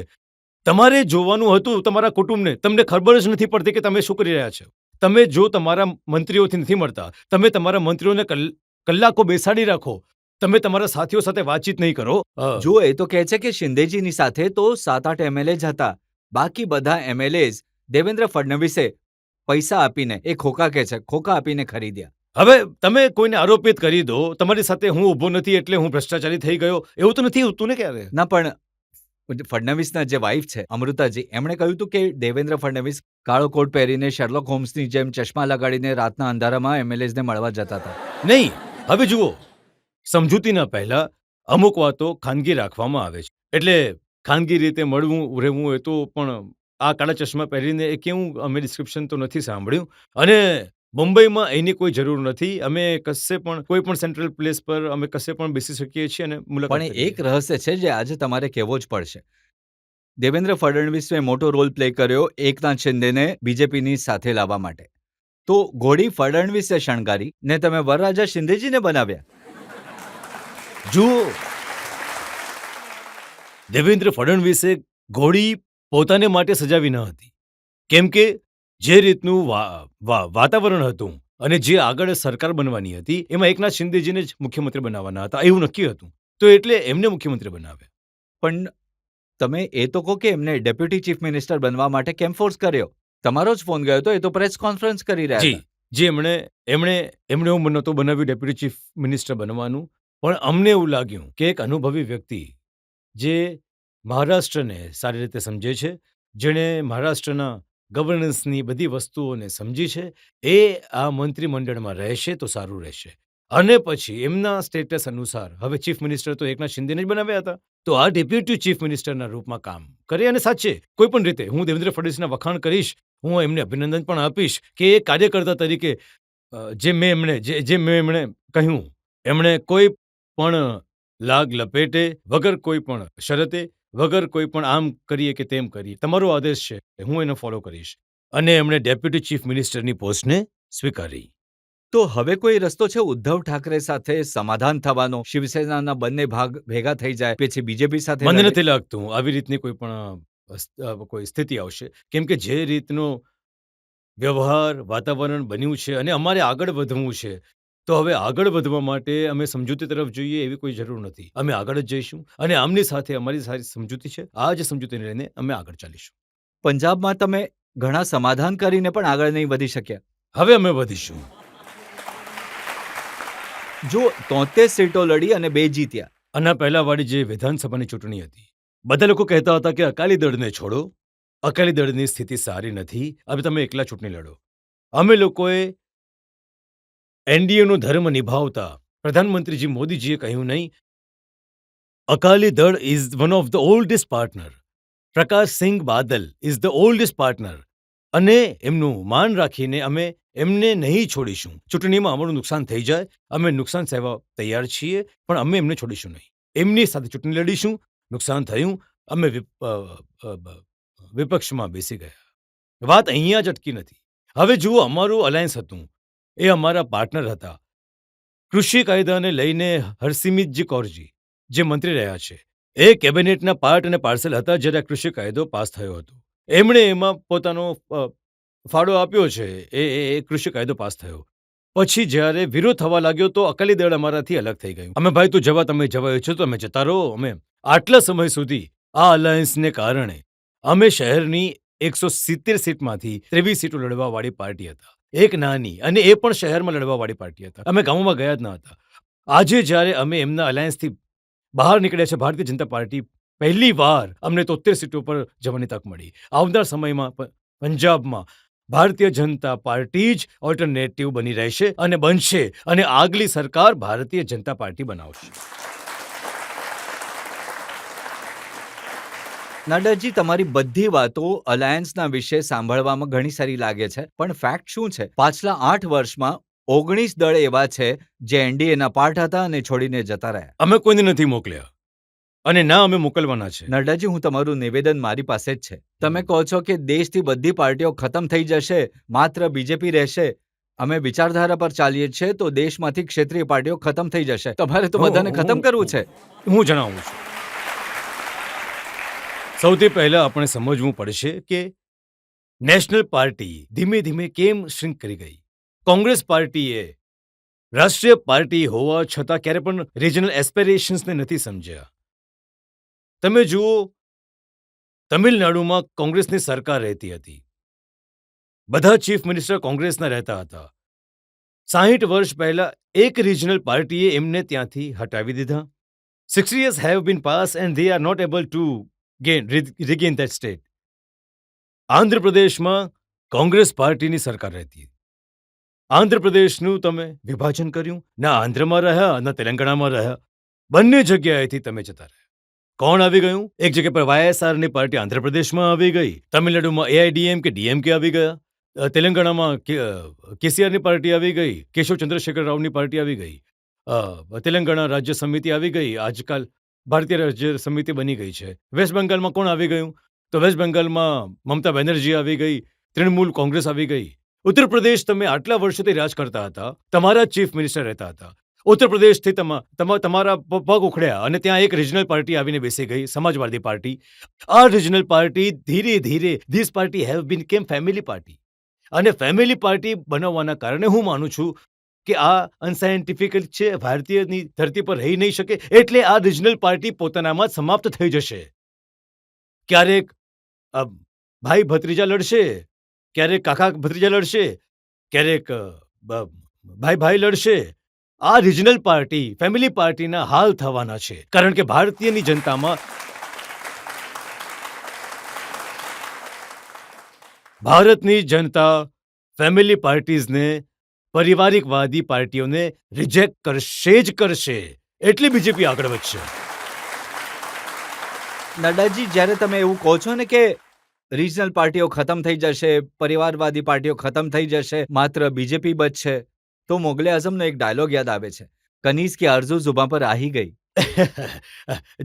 તમારે જોવાનું હતું તમારા કુટુંબને. તમને ખબર જ નથી પડતી કે તમે શું કરી રહ્યા છો. તમે જો તમારા મંત્રીઓથી નથી મળતા, તમે તમારા મંત્રીઓને કલાકો બેસાડી રાખો, તમે તમારા સાથીઓ સાથે વાતચીત નહીં કરો. જો એ તો કહે છે કે શિંદેજીની સાથે તો 7-8 MLA જ હતા. બાકી બધા MLAs દેવેન્દ્ર ફડણવીસે પૈસા આપીને, એ ખોખા કહે છે, ખોખા આપીને ખરીદ્યા. હવે તમે કોઈને આરોપિત કરી દો, તમારી સાથે હું ઊભો નથી એટલે હું ભ્રષ્ટાચારી થઈ ગયો, એવું તો નથી હોતું ને ક્યારે. ના, પણ ફડણવીસના જે વાઇફ છે અમૃતાજી, એમણે કહ્યું હતું કે દેવેન્દ્ર ફડણવીસ કાળો કોટ પહેરીને શેરલોક હોમ્સની જેમ ચશ્મા લગાડીને રાતના અંધારામાં MLAsને મળવા જતા હતા. નહીં. હવે જુઓ, સમજૂતીના પહેલા અમુક વાતો ખાનગી રાખવામાં આવે છે. એટલે ખાનગી રીતે મળવું રહેવું એ તો, પણ આ કાળા ચશ્મા પહેરીને એ કેવું, અમે ડિસ્ક્રિપ્શન તો નથી સાંભળ્યું. અને મુંબઈમાં એની કોઈ જરૂર નથી. અમે કશે પણ, કોઈ પણ સેન્ટ્રલ પ્લેસ પર અમે કશે પણ બેસી શકીએ છીએ અને મુલાકાત પણ કરીએ. એક રહસ્ય છે જે આજે તમારે કહેવો જ પડશે. દેવેન્દ્ર ફડણવીસે મોટો રોલ પ્લે કર્યો એકનાથ શિંદેને બીજેપીની સાથે લાવવા માટે. તો ઘોડી ફડણવીસે શણગારી ને તમે વરરાજા શિંદેજીને બનાવ્યા. જુઓ, દેવેન્દ્ર ફડણવીસે ઘોડી પોતાને માટે સજાવી ન હતી. કેમ કે જે રીતનું વાતાવરણ હતું અને જે આગળ સરકાર બનવાની હતી, એમાં એકનાથ શિંદેજીને જ મુખ્યમંત્રી બનાવવાના હતા, એવું નક્કી હતું. તો એટલે એમને મુખ્યમંત્રી બનાવ્યા. પણ તમે એ તો કહો કે એમને ડેપ્યુટી ચીફ મિનિસ્ટર બનવા માટે કેમ ફોર્સ કર્યો? તમારો જ ફોન ગયો તો, એ તો પ્રેસ કોન્ફરન્સ કરી રહ્યા હતા. જી, એમણે એવું નહોતું બનાવ્યું ડેપ્યુટી ચીફ મિનિસ્ટર બનવાનું, પણ અમને એવું લાગ્યું કે એક અનુભવી વ્યક્તિ જે મહારાષ્ટ્રને સારી રીતે સમજે છે, જેણે મહારાષ્ટ્રના ગવર્નન્સની બધી વસ્તુઓને સમજી છે, એ આ મંત્રીમંડળમાં રહેશે તો સારું રહેશે. અને પછી એમના સ્ટેટસ અનુસાર હવે ચીફ મિનિસ્ટર તો એકનાથ શિંદેને જ બનાવ્યા હતા, તો આ ડેપ્યુટી ચીફ મિનિસ્ટરના રૂપમાં કામ કરે. અને સાચે કોઈ પણ રીતે હું દેવેન્દ્ર ફડણવીસના વખાણ કરીશ, હું એમને અભિનંદન પણ આપીશ કે એ કાર્યકર્તા તરીકે જે મેં એમણે કહ્યું, એમણે કોઈ પણ લાગ લપેટે, વગર કોઈ પણ શરતે, વગર કોઈ પણ આમ કરીએ કે તેમ કરીએ, તમારો આદેશ છે, હું એને ફોલો કરીશ. અને એમણે ડેપ્યુટી ચીફ મિનિસ્ટરની પોસ્ટને સ્વીકારી. તો હવે કોઈ રસ્તો છે ઉદ્ધવ ઠાકરે સાથે સમાધાન થવાનો? શિવસેનાના બંને ભાગ ભેગા થઈ જાય પછી બીજેપી સાથે મને લડે? નથી લાગતું આવી રીતની કોઈ પણ કોઈ સ્થિતિ આવશે, કેમ કે જે રીતનો વ્યવહાર વાતાવરણ બન્યું છે અને અમારે આગળ વધવું છે, તો હવે આગળ વધવા માટે અમે સમજૂતી તરફ જોઈએ એવી કોઈ જરૂર નથી. અમે આગળ જ જઈશું અને આમની સાથે અમારી સારી સમજૂતી છે. આ જ સમજૂતીને લઈને અમે આગળ ચાલીશું. પંજાબમાં તમે ઘણા સમાધાન કરીને પણ આગળ નહીં વધી શક્યા. હવે અમે વધીશું. જો 73 સીટો લડી અને 2 જીત્યા. આના પહેલા વાળી જે વિધાનસભાની ચૂંટણી હતી, બધા લોકો કહેતા હતા કે અકાલી દળને છોડો, અકાલી દળની સ્થિતિ સારી નથી, હવે તમે એકલા ચૂંટણી લડો. અમે લોકોએ એનડીએનો ધર્મ નિભાવતા પ્રધાનમંત્રીજી મોદીજીએ કહ્યું નહીં, અકાલી દળ is one of the oldest partner, Prakashsinh Badal is the oldest partner, અને એમનું માન રાખીને અમે એમને નહીં છોડીશું. ચૂંટણીમાં અમારું નુકસાન થઈ જાય, અમે નુકસાન સહેવા તૈયાર છીએ, પણ અમે એમને છોડીશું નહીં. એમની સાથે ચૂંટણી લડીશું. નુકસાન થયું, અમે વિપક્ષમાં બેસી ગયા. વાત અહીંયા જ અટકી નથી. હવે જુઓ, અમારું અલાયન્સ હતું, એ અમારા પાર્ટનર હતા. કૃષિ કાયદાને લઈને હરસિમરતજી કૌરજી જે મંત્રી રહ્યા છે, એ કેબિનેટના પાર્ટ અને પાર્સલ હતા જ્યારે આ કૃષિ કાયદો પાસ થયો હતો. એમણે એમાં પોતાનો ફાળો આપ્યો છે. એ કૃષિ કાયદો પાસ થયો પછી જ્યારે વિરોધ થવા લાગ્યો તો અકાલી દળ અમારાથી અલગ થઈ ગયું. અમે ભાઈ તું જવા, તમે જવા ઈચ્છો તો અમે જતા રહો. અમે આટલા સમય સુધી આ અલાયન્સને કારણે અમે શહેરની 170 સીટમાંથી 23 સીટો લડવાવાળી પાર્ટી હતા. એક નાની, અને એ પણ શહેરમાં લડવાવાળી પાર્ટી હતા. અમે ગામોમાં ગયા જ ન હતા. આજે જ્યારે અમે એમના અલાયન્સથી બહાર નીકળ્યા છે, ભારતીય જનતા પાર્ટી પહેલી વાર અમને 73 સીટો પર જવાની તક મળી. આવનાર સમયમાં પંજાબમાં ભારતીય જનતા પાર્ટી જ ઓલ્ટરનેટિવ બની રહેશે અને બનશે, અને આગલી સરકાર ભારતીય જનતા પાર્ટી બનાવશે. નડ્ડાજી, તમારી બધી વાતો અલાયન્સના વિશે સાંભળવામાં ઘણી સારી લાગે છે, પણ ફેક્ટ શું છે? પાછલા 8 વર્ષમાં 19 દળ એવા છે જે એનડીએના પાર્ટ હતા અને છોડીને જતા રહ્યા. અમે કોઈને નથી મોકલ્યા અને ના અમે મોકલવાના છે. નડ્ડાજી, હું તમારું નિવેદન મારી પાસે જ છે. તમે કહો છો કે દેશથી બધી પાર્ટીઓ ખતમ થઈ જશે, માત્ર બીજેપી રહેશે. અમે વિચારધારા પર ચાલીએ છીએ તો દેશમાંથી ક્ષેત્રીય પાર્ટીઓ ખતમ થઈ જશે. તમારે તો બધાને ખતમ કરવું છે. હું જણાવું છું. સૌથી પહેલા આપણે સમજવું પડશે કે નેશનલ પાર્ટી ધીમે ધીમે કેમ શ્રિંક કરી ગઈ. કોંગ્રેસ પાર્ટીએ રાષ્ટ્રીય પાર્ટી હોવા છતાં ક્યારે પણ રિજનલ એસ્પિરેશન્સને નથી સમજ્યા. તમે જુઓ, તમિલનાડુમાં કોંગ્રેસની સરકાર રહેતી હતી, બધા ચીફ મિનિસ્ટર કોંગ્રેસના રહેતા હતા. 60 વર્ષ પહેલા એક રિજનલ પાર્ટીએ એમને ત્યાંથી હટાવી દીધા. 60 years have been passed and they are not able to regain that state. આંધ્રપ્રદેશમાં કોંગ્રેસ પાર્ટીની સરકાર રહેતી. આંધ્રપ્રદેશનું તમે વિભાજન કર્યું, ના આંધ્રમાં રહ્યા ના તેલંગાણામાં રહ્યા, બંને જગ્યાએથી તમે જતા રહ્યા. કોણ આવી ગયું? એક જગ્યા પર વાયએસઆરની પાર્ટી આંધ્રપ્રદેશમાં આવી ગઈ, તમિલનાડુમાં એઆઈડીએમકે ડીએમકે આવી ગયા, તેલંગાણામાં કેસીઆરની પાર્ટી આવી ગઈ, કેશવ ચંદ્રશેખર રાવની પાર્ટી આવી ગઈ, તેલંગાણા રાજ્ય સમિતિ આવી ગઈ, આજકાલ ભારતીય રાજ્ય સમિતિ બની ગઈ છે. વેસ્ટ બંગાળમાં કોણ આવી ગયું? તો વેસ્ટ બંગાળમાં મમતા બેનર્જી આવી ગઈ, તૃણમૂલ કોંગ્રેસ આવી ગઈ. ઉત્તર પ્રદેશ, તમે આટલા વર્ષોથી રાજ કરતા હતા, તમારા ચીફ મિનિસ્ટર રહેતા હતા. ઉત્તર પ્રદેશથી તમારા પગ ઉખડ્યા અને ત્યાં એક રિજનલ પાર્ટી આવીને બેસી ગઈ, સમાજવાદી પાર્ટી. આ રિજનલ પાર્ટી ધીરે ધીરે ધીસ પાર્ટી હેવ બીન કેમ ફેમિલી પાર્ટી, અને ફેમિલી પાર્ટી બનાવવાના કારણે હું માનું છું કે આ અનસાયન્ટિફિક છે, ભારતીયની ધરતી પર રહી નહીં શકે, એટલે આ રિજનલ પાર્ટી પોતાનામાં સમાપ્ત થઈ જશે. ક્યારેક ભાઈ ભત્રીજા લડશે, ક્યારેક કાકા ભત્રીજા લડશે, ક્યારેક ભાઈ ભાઈ લડશે. આ રિજનલ પાર્ટી ફેમિલી પાર્ટીના હાલ થવાના છે, કારણ કે ભારતીયની જનતામાં ભારતની જનતા ફેમિલી પાર્ટીઝને પરિવારિકવાદી પાર્ટીઓને રિજેક્ટ કરશે જ કરશે, એટલી બીજેપી આગળ વધશે. નડ્ડાજી, જ્યારે તમે એવું કહો છો ને કે રિજનલ પાર્ટીઓ ખતમ થઈ જશે, પરિવારવાદી પાર્ટીઓ ખતમ થઈ જશે, માત્ર બીજેપી બચશે, તો મોગલે આઝમનો એક ડાયલોગ યાદ આવે છે, કનીઝ की आरज़ू जुबां पर आ ही गई.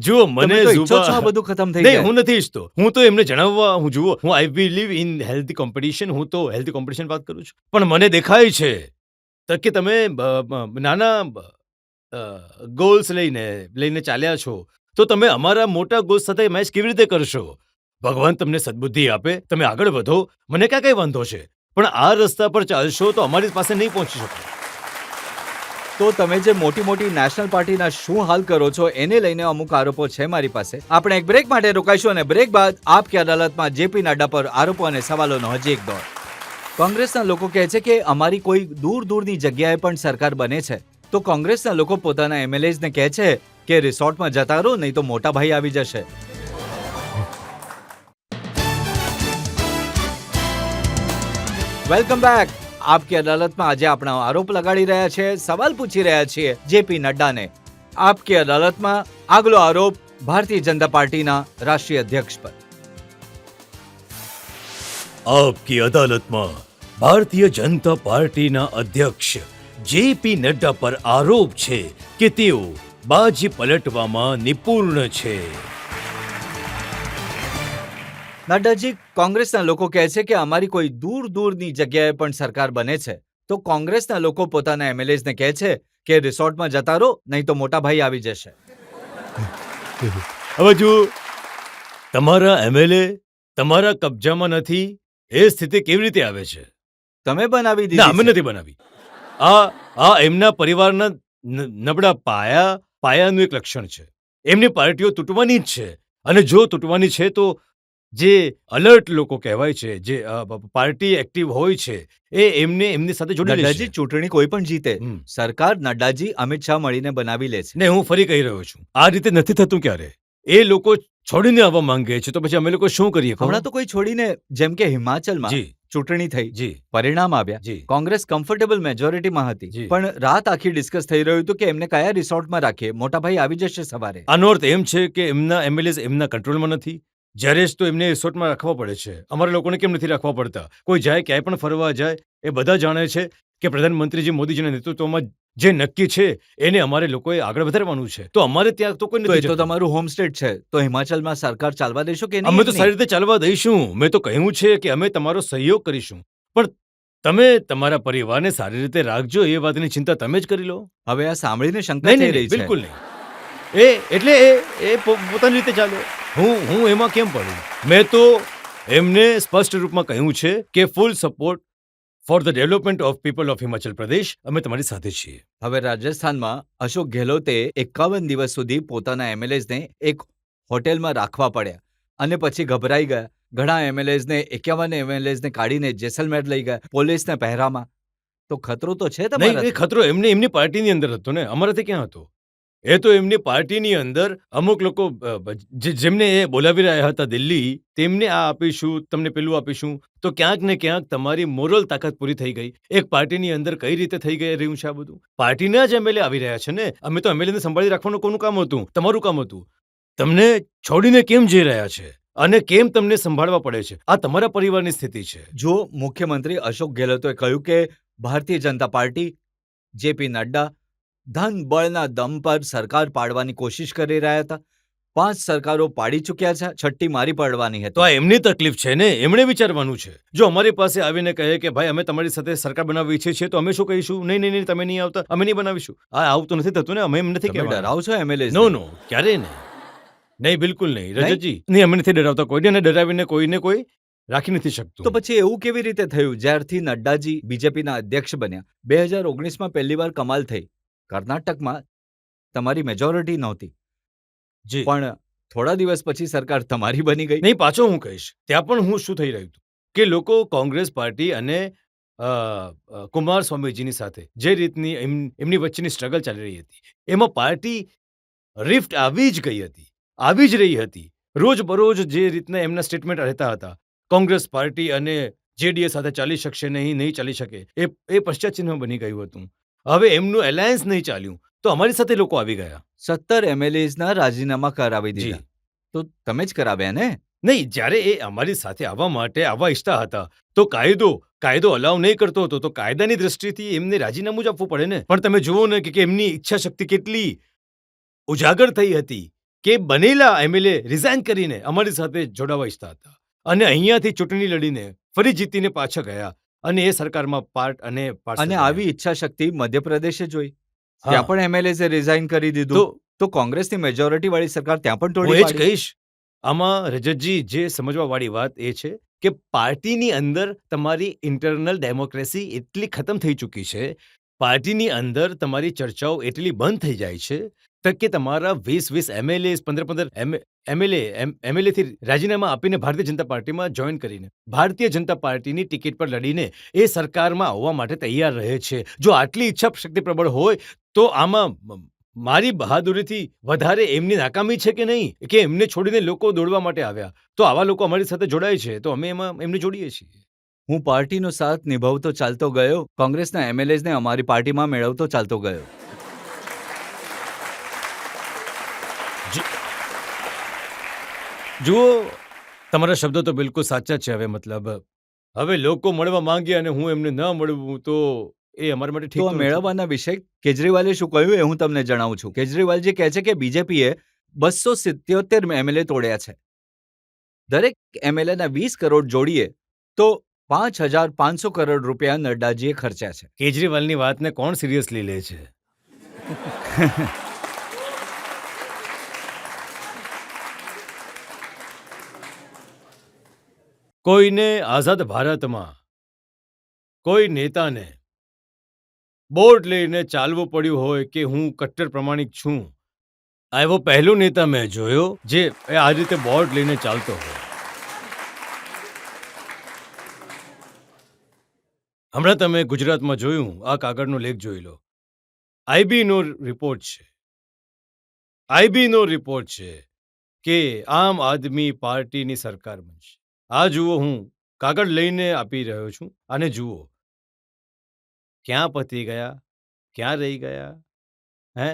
જુઓ, તમે મને તો ઈચ્છો છો આ ઝુબા બધું ખતમ થઈ નહીં, જાય? હું નથી ઈચ્છતો. હું તો એમને જણાવવા, હું I believe in healthy competition. હું તો હેલ્ધી કોમ્પિટિશન વાત કરું છું. પણ મને દેખાય છે કે તમે નાના ગોલ્સ લઈને ચાલ્યા છો, તો તમે અમારા મોટા ગોલ્સ સાથે મેચ કેવી રીતે કરશો? ભગવાન તમને સદબુદ્ધિ આપે, તમે આગળ વધો, મને ક્યાં કઈ વાંધો છે. પણ આ રસ્તા પર ચાલશો તો અમારી પાસે નહીં પહોંચી શકો. તો તમે જે મોટી મોટી નેશનલ પાર્ટીના શું હાલ કરો છો એને લઈને અમુક આરોપો છે મારી પાસે. આપણે એક બ્રેક માટે રોકાઈશું અને બ્રેક બાદ આપ કી અદાલતમાં જેપી નડ્ડા પર આરોપો અને સવાલોનો હજી એક દોર. કોંગ્રેસના લોકો કહે છે કે અમારી કોઈ દૂર દૂરની જગ્યાએ પણ સરકાર બને છે, તો કોંગ્રેસના લોકો પોતાના એમએલએઝને કહે છે કે રિસોર્ટમાં જતા રહો, નહીં તો મોટા ભાઈ આવી જશે. Welcome back. આપકી અદાલતમાં આજે આપણે આરોપ લગાડી રહ્યા છે, સવાલ પૂછી રહ્યા છીએ જેપી નડ્ડાને. આપકી અદાલતમાં આગલો આરોપ ભારતીય જનતા પાર્ટીના રાષ્ટ્રીય અધ્યક્ષ પર. આપકી અદાલતમાં ભારતીય જનતા પાર્ટીના અધ્યક્ષ જેપી નડ્ડા પર આરોપ છે કે તેઓ બાજી પલટવામાં નિપુણ છે. નડ્ડાજી, કોંગ્રેસના લોકો કહે છે કે અમારી કોઈ દૂર દૂરની જગ્યાએ પણ સરકાર બને છે, તો કોંગ્રેસના લોકો પોતાના એમએલએઝને કહે છે કે રિસોર્ટમાં જતા રહો, નહીં તો મોટા ભાઈ આવી જશે. હવે જુઓ, તમારા એમએલએ તમારા કબજામાં નથી, એ સ્થિતિ કેવી રીતે આવે છે? તમે બનાવી ના, અમે દીધી છે. નથી બનાવી. આ એમના પરિવારના નબળા પાયાનું એક લક્ષણ છે. એમની પાર્ટીઓ તૂટવાની જ છે, અને જો તૂટવાની છે તો જે અલર્ટ લોકો કહેવાય છે, જે પાર્ટી એક્ટિવ હોય છે, એ એમની સાથે જોડી નડ્ડાજી, લેશે. ચૂંટણી કોઈ પણ જીતે, હમ. સરકાર નડ્ડાજી અમિત શાહ મળીને બનાવી લે છે. ને હું ફરી કહી રહ્યો છું, આ રીતે નથી થતું ક્યારે. એ લોકો છોડીને આવવા માંગે છે, તો પછી અમે લોકો શું કરીએ? કહો? હમણાં તો કોઈ છોડીને, જેમ કે હિમાચલમાં જી ચૂંટણી થઈ, જી પરિણામ આવ્યા, જી કોંગ્રેસ કમ્ફર્ટેબલ મેજોરિટીમાં હતી, જી. પણ રાત આખી ડિસ્કસ થઈ રહ્યું હતું કે એમને કયા રિસોર્ટમાં રાખીએ, મોટા ભાઈ આવી જશે સવારે. આનો અર્થ એમ છે કે એમના એમએલએ એમના કંટ્રોલમાં નથી. જ્યારે જ તો એમને રિસોર્ટમાં રાખવા પડે છે. અમારા લોકોને કેમ નથી રાખવા પડતા? કોઈ જાય, ક્યાંય પણ ફરવા જાય, એ બધા જાણે છે કે પ્રધાનમંત્રીજી મોદીજીના નેતૃત્વમાં જે નક્કી છે એને અમારે લોકોએ આગળ વધારવાનું છે. તો અમારે ત્યાં તો કોઈ તો એ નથી તો જતું. તમારું હોમ સ્ટેટ છે, તો હિમાચલમાં સરકાર ચાલવા દેશો કે નહીં? અમે તો એમની? સારી રીતે ચાલવા દઈશું. મેં તો કહ્યું છે કે અમે તમારો સહયોગ કરીશું, પણ તમે તમારા પરિવારને સારી રીતે રાખજો, એ વાતની ચિંતા તમે જ કરી લો. હવે આ સાંભળીને શંકા નહીં થઈ નહીં રહી નહીં, છે. બિલકુલ નહીં. એટલે એ પોતાની રીતે ચાલે. હું એમાં કેમ પડું? મેં તો એમને સ્પષ્ટ રૂપમાં કહ્યું છે કે full support for the development of people of Himachal Pradesh. અમે તમારી સાથે છીએ. હવે રાજસ્થાનમાં અશોક ગેહલોતે 51 દિવસ સુધી પોતાના એમએલએઝને એક હોટેલમાં રાખવા પડ્યા અને પછી ગભરાઈ ગયા. ઘણા એમએલએઝને 51 એમએલએઝને કાઢીને જેસલમેર લઈ ગયા પોલીસના પહેરામાં. તો ખતરો તો છે નહીં, તમારા. એ ખતરો એમની પાર્ટીની અંદર હતો ને, અમારાથી ક્યાં હતો? એ તો એમની પાર્ટીની અંદર અમુક લોકો જેમને એ બોલાવી રહ્યા હતા દિલ્હી, તેમને આ આપીશું, તમને પેલું આપીશું, તો ક્યાંક ને ક્યાંક તમારી મોરલ તાકાત પૂરી થઈ ગઈ. એક પાર્ટીની અંદર કઈ રીતે થઈ ગઈ રહ્યું છે આ બધું? પાર્ટીના જ એમએલએ આવી રહ્યા છે ને. અમે તો એમએલએને સંભાળી રાખવાનું કોનું કામ હતું? તમારું કામ હતું. તમને છોડીને કેમ જઈ રહ્યા છે અને કેમ તમને સંભાળવા પડે છે? આ તમારા પરિવારની સ્થિતિ છે. જો મુખ્યમંત્રી અશોક ગેહલોતે કહ્યું કે ભારતીય જનતા પાર્ટી, જેપી નડ્ડા ધન બળના દમ પર સરકાર પાડવાની કોશિશ કરી રહ્યા હતા. 5 સરકારો પાડી ચૂક્યા છે, 6ઠ્ઠી મારી પાડવાની તો હતી. આ એમની તકલીફ છે ને, એમણે વિચારવાનું છે. જો અમારી પાસે આવીને કહે કે ભાઈ અમે તમારી સાથે સરકાર બનાવવી ઈચ્છીએ છીએ, તો અમે શું કહીશું? નહીં નહીં નહીં, તમે નહીં આવતા, અમે નહીં બનાવીશું. આવું તો નથી થતું ને. અમે એમ નથી તમે કહેવાના. ડરાવ છો એમએલએ? નો નો, ક્યારેય નહીં. નહીં, બિલકુલ નહીં નહીં? રજતજી. નહીં, અમે નથી ડરાવતા કોઈને, અને ડરાવીને કોઈને કોઈ રાખી નથી શકતું. તો પછી એવું કેવી રીતે થયું જ્યારથી નડ્ડાજી બીજેપીના અધ્યક્ષ બન્યા? 2019માં પહેલીવાર કમાલ થઈ. કર્ણાટકમાં તમારી મેજોરિટી નહોતી, જી પણ થોડા દિવસ પછી સરકાર તમારી બની ગઈ. નહીં, પાછો હું કહીશ. ત્યાં પણ હું શું થઈ રહ્યું હતું કે લોકો કોંગ્રેસ પાર્ટી અને કુમાર સ્વામીજીની સાથે જે રીતની એમની વચ્ચેની સ્ટ્રગલ ચાલી રહી હતી, એમાં પાર્ટી રિફ્ટ આવી જ ગઈ હતી, આવી જ રહી હતી. રોજ બરોજ જે રીતના એમના સ્ટેટમેન્ટ રહેતા હતા, કોંગ્રેસ પાર્ટી અને જેડીએસ સાથે ચાલી શકશે નહીં ચાલી શકે એ પશ્ચાત ચિહ્ન બની ગયું હતું. હવે એમનું એલાયન્સ નહીં ચાલ્યું તો અમારી સાથે લોકો આવી ગયા. 17 MLAs રાજીનામા કરાવી જી. દીધા. તો તમે જ કરાવ્યા ને? નહીં, જ્યારે એ અમારી સાથે આવવા માટે આવવા ઈચ્છતા હતા તો કાયદો અલાઉ નહીં કરતો હતો, તો કાયદાની દ્રષ્ટિથી એમને રાજીનામું જ આપવું પડે ને. પણ તમે જુઓ ને કે એમની ઈચ્છા શક્તિ કેટલી ઉજાગર થઈ હતી કે બનેલા એમએલએ રિઝાઇન કરીને અમારી સાથે જોડાવા ઈચ્છતા હતા અને અહીંયાથી ચૂંટણી લડીને ફરી જીતીને પાછા ગયા અને એ સરકારમાં પાર્ટ અને અને આવી ઈચ્છા શક્તિ મધ્યપ્રદેશે જોઈ. હા. ત્યાં પણ MLAs રિઝાઇન કરી દીધું. તો કોંગ્રેસની મેજોરિટી વાળી સરકાર ત્યાં પણ હું તોડી એ જ પાડી. કહીશ, આમાં રજતજી જે સમજવા વાળી વાત એ છે કે પાર્ટીની અંદર તમારી ઇન્ટરનલ ડેમોક્રેસી એટલી ખતમ થઈ ચૂકી છે, પાર્ટીની અંદર તમારી ચર્ચાઓ એટલી બંધ થઈ જાય છે કે તમારા 20 MLAs 15 MLA થી રાજીનામા આપીને ભારતીય જનતા પાર્ટીમાં જોઈન કરીને ભારતીય જનતા પાર્ટીની ટિકિટ પર લડીને એ સરકારમાં આવવા માટે તૈયાર રહે છે. જો આટલી ઈચ્છા શક્તિ પ્રબળ હોય તો આમાં મારી બહાદુરીથી વધારે એમની નાકામી છે કે નહીં, કે એમને છોડીને લોકો દોડવા માટે આવ્યા? તો આવા લોકો અમારી સાથે જોડાય છે તો અમે એમાં એમને જોડીએ છીએ. હું પાર્ટીનો સાથ નિભાવતો ચાલતો ગયો, કોંગ્રેસના MLAs ને અમારી પાર્ટીમાં મેળવતો ચાલતો ગયો. જુઓ, તમારા શબ્દો તો બિલકુલ સાચા છે. હવે લોકો મળવા માંગ્યા અને હું એમને ન મળવું તો એ અમારા માટે તો ઠીક આ મેળવવાના વિશે કેજરીવાલે શું કહ્યું એ હું તમને જણાવું છું. કેજરીવાલજી કહે છે કે બીજેપીએ 277 MLA તોડ્યા છે. દરેક MLA ના 20 કરોડ જોડીએ તો 5,500 કરોડ રૂપિયા નડ્ડાજીએ ખર્ચ્યા છે. કેજરીવાલની વાતને કોણ સિરિયસલી લે છે? કોઈને આઝાદ ભારતમાં કોઈ નેતાને બોર્ડ લઈને ચાલવું પડ્યું હોય કે હું કટ્ટર પ્રમાણિક છું, એવો પહેલો નેતા મેં જોયો જે આ રીતે બોર્ડ લઈને ચાલતો હોય. હમણાં તમે ગુજરાતમાં જોયું, આ કાગળનો લેખ જોઈ લો. આઈબીનો રિપોર્ટ છે કે આમ આદમી પાર્ટીની સરકાર બનશે. આ જુઓ, હું કાગળ લઈને આપી રહ્યો છું અને જુઓ ક્યાં પતી ગયા, ક્યાં રહી ગયા. હે,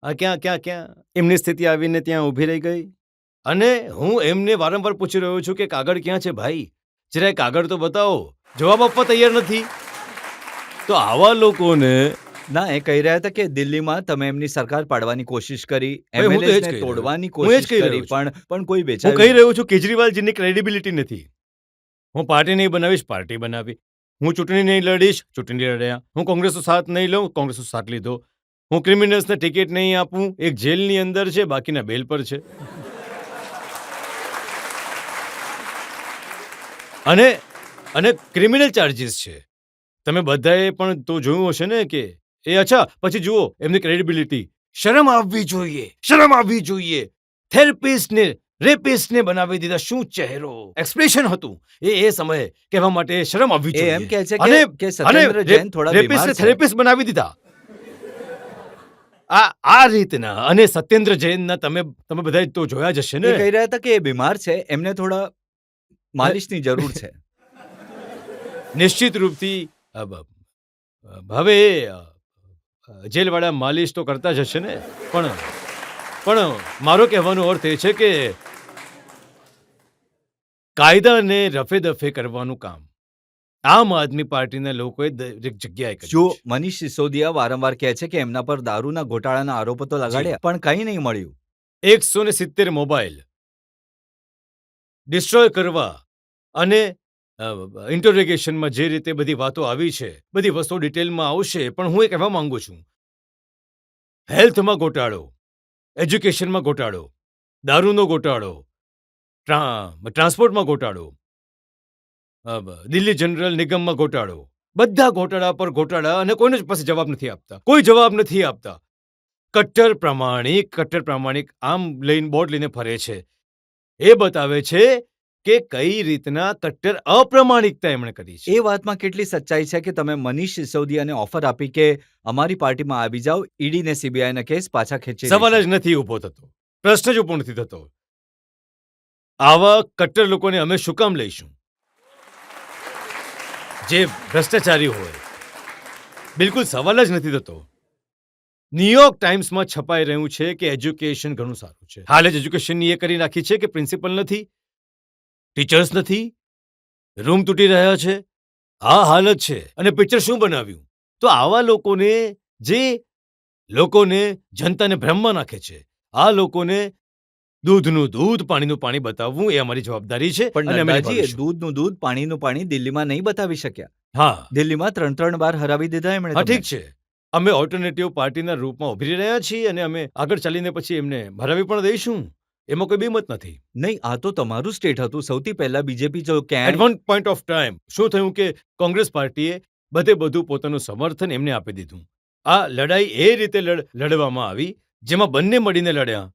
આ ક્યાં એમની સ્થિતિ આવીને ત્યાં ઊભી રહી ગઈ. અને હું એમને વારંવાર પૂછી રહ્યો છું કે કાગળ ક્યાં છે ભાઈ, જરા કાગળ તો બતાવો. જવાબ આપવા તૈયાર નથી. તો આવા લોકોને ના, એ કહી રહ્યા હતા કે દિલ્હીમાં તમે એમની સરકાર પાડવાની કોશિશ કરી, ભાઈ, હું તો એ જ MLAs ને કહી રહ્યો તોડવાની છું. હું એ જ કોશિશ કહી રહ્યો કરી, છું. પણ કોઈ હું બેચાયું કહી રહ્યો છું કેજરીવાલજીની ક્રેડિબિલિટી નથી. હું પાર્ટી નહીં બનાવીશ, પાર્ટી બનાવી. હું ચૂંટણી નહીં લડીશ, ચૂંટણી લડ્યા. હું કોંગ્રેસનો સાથ નહીં લઉં, કોંગ્રેસનો સાથ લીધો. હું ક્રિમિનલ્સને ટિકિટ નહીં આપું, એક જેલની અંદર છે, બાકીના બેલ પર છે. અને ક્રિમિનલ ચાર્જીસ છે. તમે બધાએ પણ તો જોયું હશે ને કે એ અચ્છા, પછી જુઓ એમની ક્રેડિબિલિટી. શરમ આવવી જોઈએ. થેરેપિસ્ટને રેપિસ્ટને બનાવી દીધા. શું ચહેરો, એક્સપ્રેશન હતું એ સમયે કહેવા માટે શરમ આવવી એ જોઈએ. એમ કહે છે અને કે સત્યેન્દ્ર જૈન થોડા બીમાર રેપિસ્ટને છે. થેરેપિસ્ટ બનાવી દીધા. આ રીતના. અને સત્યેન્દ્ર જૈનના તમે બધાએ તો જોયા જ હશે એ ને. કહી રહ્યા હતા કે એ બીમાર છે, એમને થોડા માલિશની જરૂર છે. નિશ્ચિત રૂપથી હવે જેલવાળા માલિશ તો કરતા જ હશે ને. પણ મારો કહેવાનો અર્થ એ છે કે કાયદાને રફે દફે કરવાનું કામ આમ આદમી પાર્ટીના લોકોએ દરેક જગ્યાએ કર્યું જો છે. મનીષ સિસોદિયા વારંવાર કહે છે કે એમના પર દારૂના ઘોટાળાના આરોપો તો લગાડ્યા, પણ કંઈ નહીં મળ્યું. 170 મોબાઈલ ડિસ્ટ્રોય કરવા અને ઇન્ટરોગેશનમાં જે રીતે બધી વાતો આવી છે, બધી વસ્તુઓ ડિટેલમાં આવશે. પણ હું એ કહેવા માંગુ છું, હેલ્થમાં ગોટાળો, એજ્યુકેશનમાં ગોટાળો, દારૂનો ગોટાળો, ટ્રાન્સપોર્ટમાં ગોટાળો, દિલ્હી જનરલ નિગમમાં ગોટાળો, બધા ગોટાળા પર ગોટાળા, અને કોઈને જ પાસે જવાબ નથી આપતા. કોઈ જવાબ નથી આપતા. કટ્ટર પ્રામાણિક આમ લઈને બોર્ડ લઈને ફરે છે. એ બતાવે છે કે કઈ રીતના કટ્ટર અપ્રામાણિકતા એમણે કરી છે. એ વાતમાં કેટલી સચ્ચાઈ છે કે તમે મનીષ સિસોદિયાને ઓફર આપી કે અમારી પાર્ટીમાં આવી જાઓ, ઈડી ને CBI ના કેસ પાછા ખેંચી સવાલ લઈશું. જ નથી ઊભો થતો, પ્રશ્ન જ ઊભો નથી થતો. આવા કટ્ટર લોકોને અમે શું કામ લઈશું? જે ભ્રષ્ટાચારી હોય, બિલકુલ સવાલ જ નથી થતો. ન્યુયોર્ક ટાઈમ્સમાં છપાઈ રહ્યું છે કે એજ્યુકેશન ઘણું સારું છે. હાલ જ એજ્યુકેશનની એ કરી નાખી છે કે પ્રિન્સિપલ નથી, ટીચર્સ નથી, રૂમ તૂટી રહ્યા છે. આ હાલત છે. અને પિક્ચર શું બનાવ્યું? તો આવા લોકોને જનતાને ભ્રમમાં નાખે છે. આ લોકોને દૂધનું દૂધ, પાણીનું પાણી બતાવવું એ અમારી જવાબદારી છે. પણ અને અમે નડ્ડાજી, એ નિભાવીશું. દૂધનું દૂધ પાણીનું પાણી દિલ્હીમાં નહીં બતાવી શક્યા. હા દિલ્હીમાં 3 વાર હરાવી દીધા એમણે હા, તમને. ઠીક છે. અમે ઓલ્ટરનેટિવ પાર્ટીના રૂપમાં ઉભરી રહ્યા છીએ અને અમે આગળ ચાલીને પછી એમને ભરાવી પણ દઈશું. એમાં કોઈ બેમત નથી. નહીં, આ તો તમારું સ્ટેટ હતું. સૌથી પહેલા બીજેપી જો એટ ક્યાંય વન પોઈન્ટ ઓફ ટાઈમ શું થયું કે કોંગ્રેસ પાર્ટીએ બધું પોતાનું સમર્થન એમને આપી દીધું. આ લડાઈ એ રીતે લડવામાં આવી જેમાં બંને મળીને લડ્યા.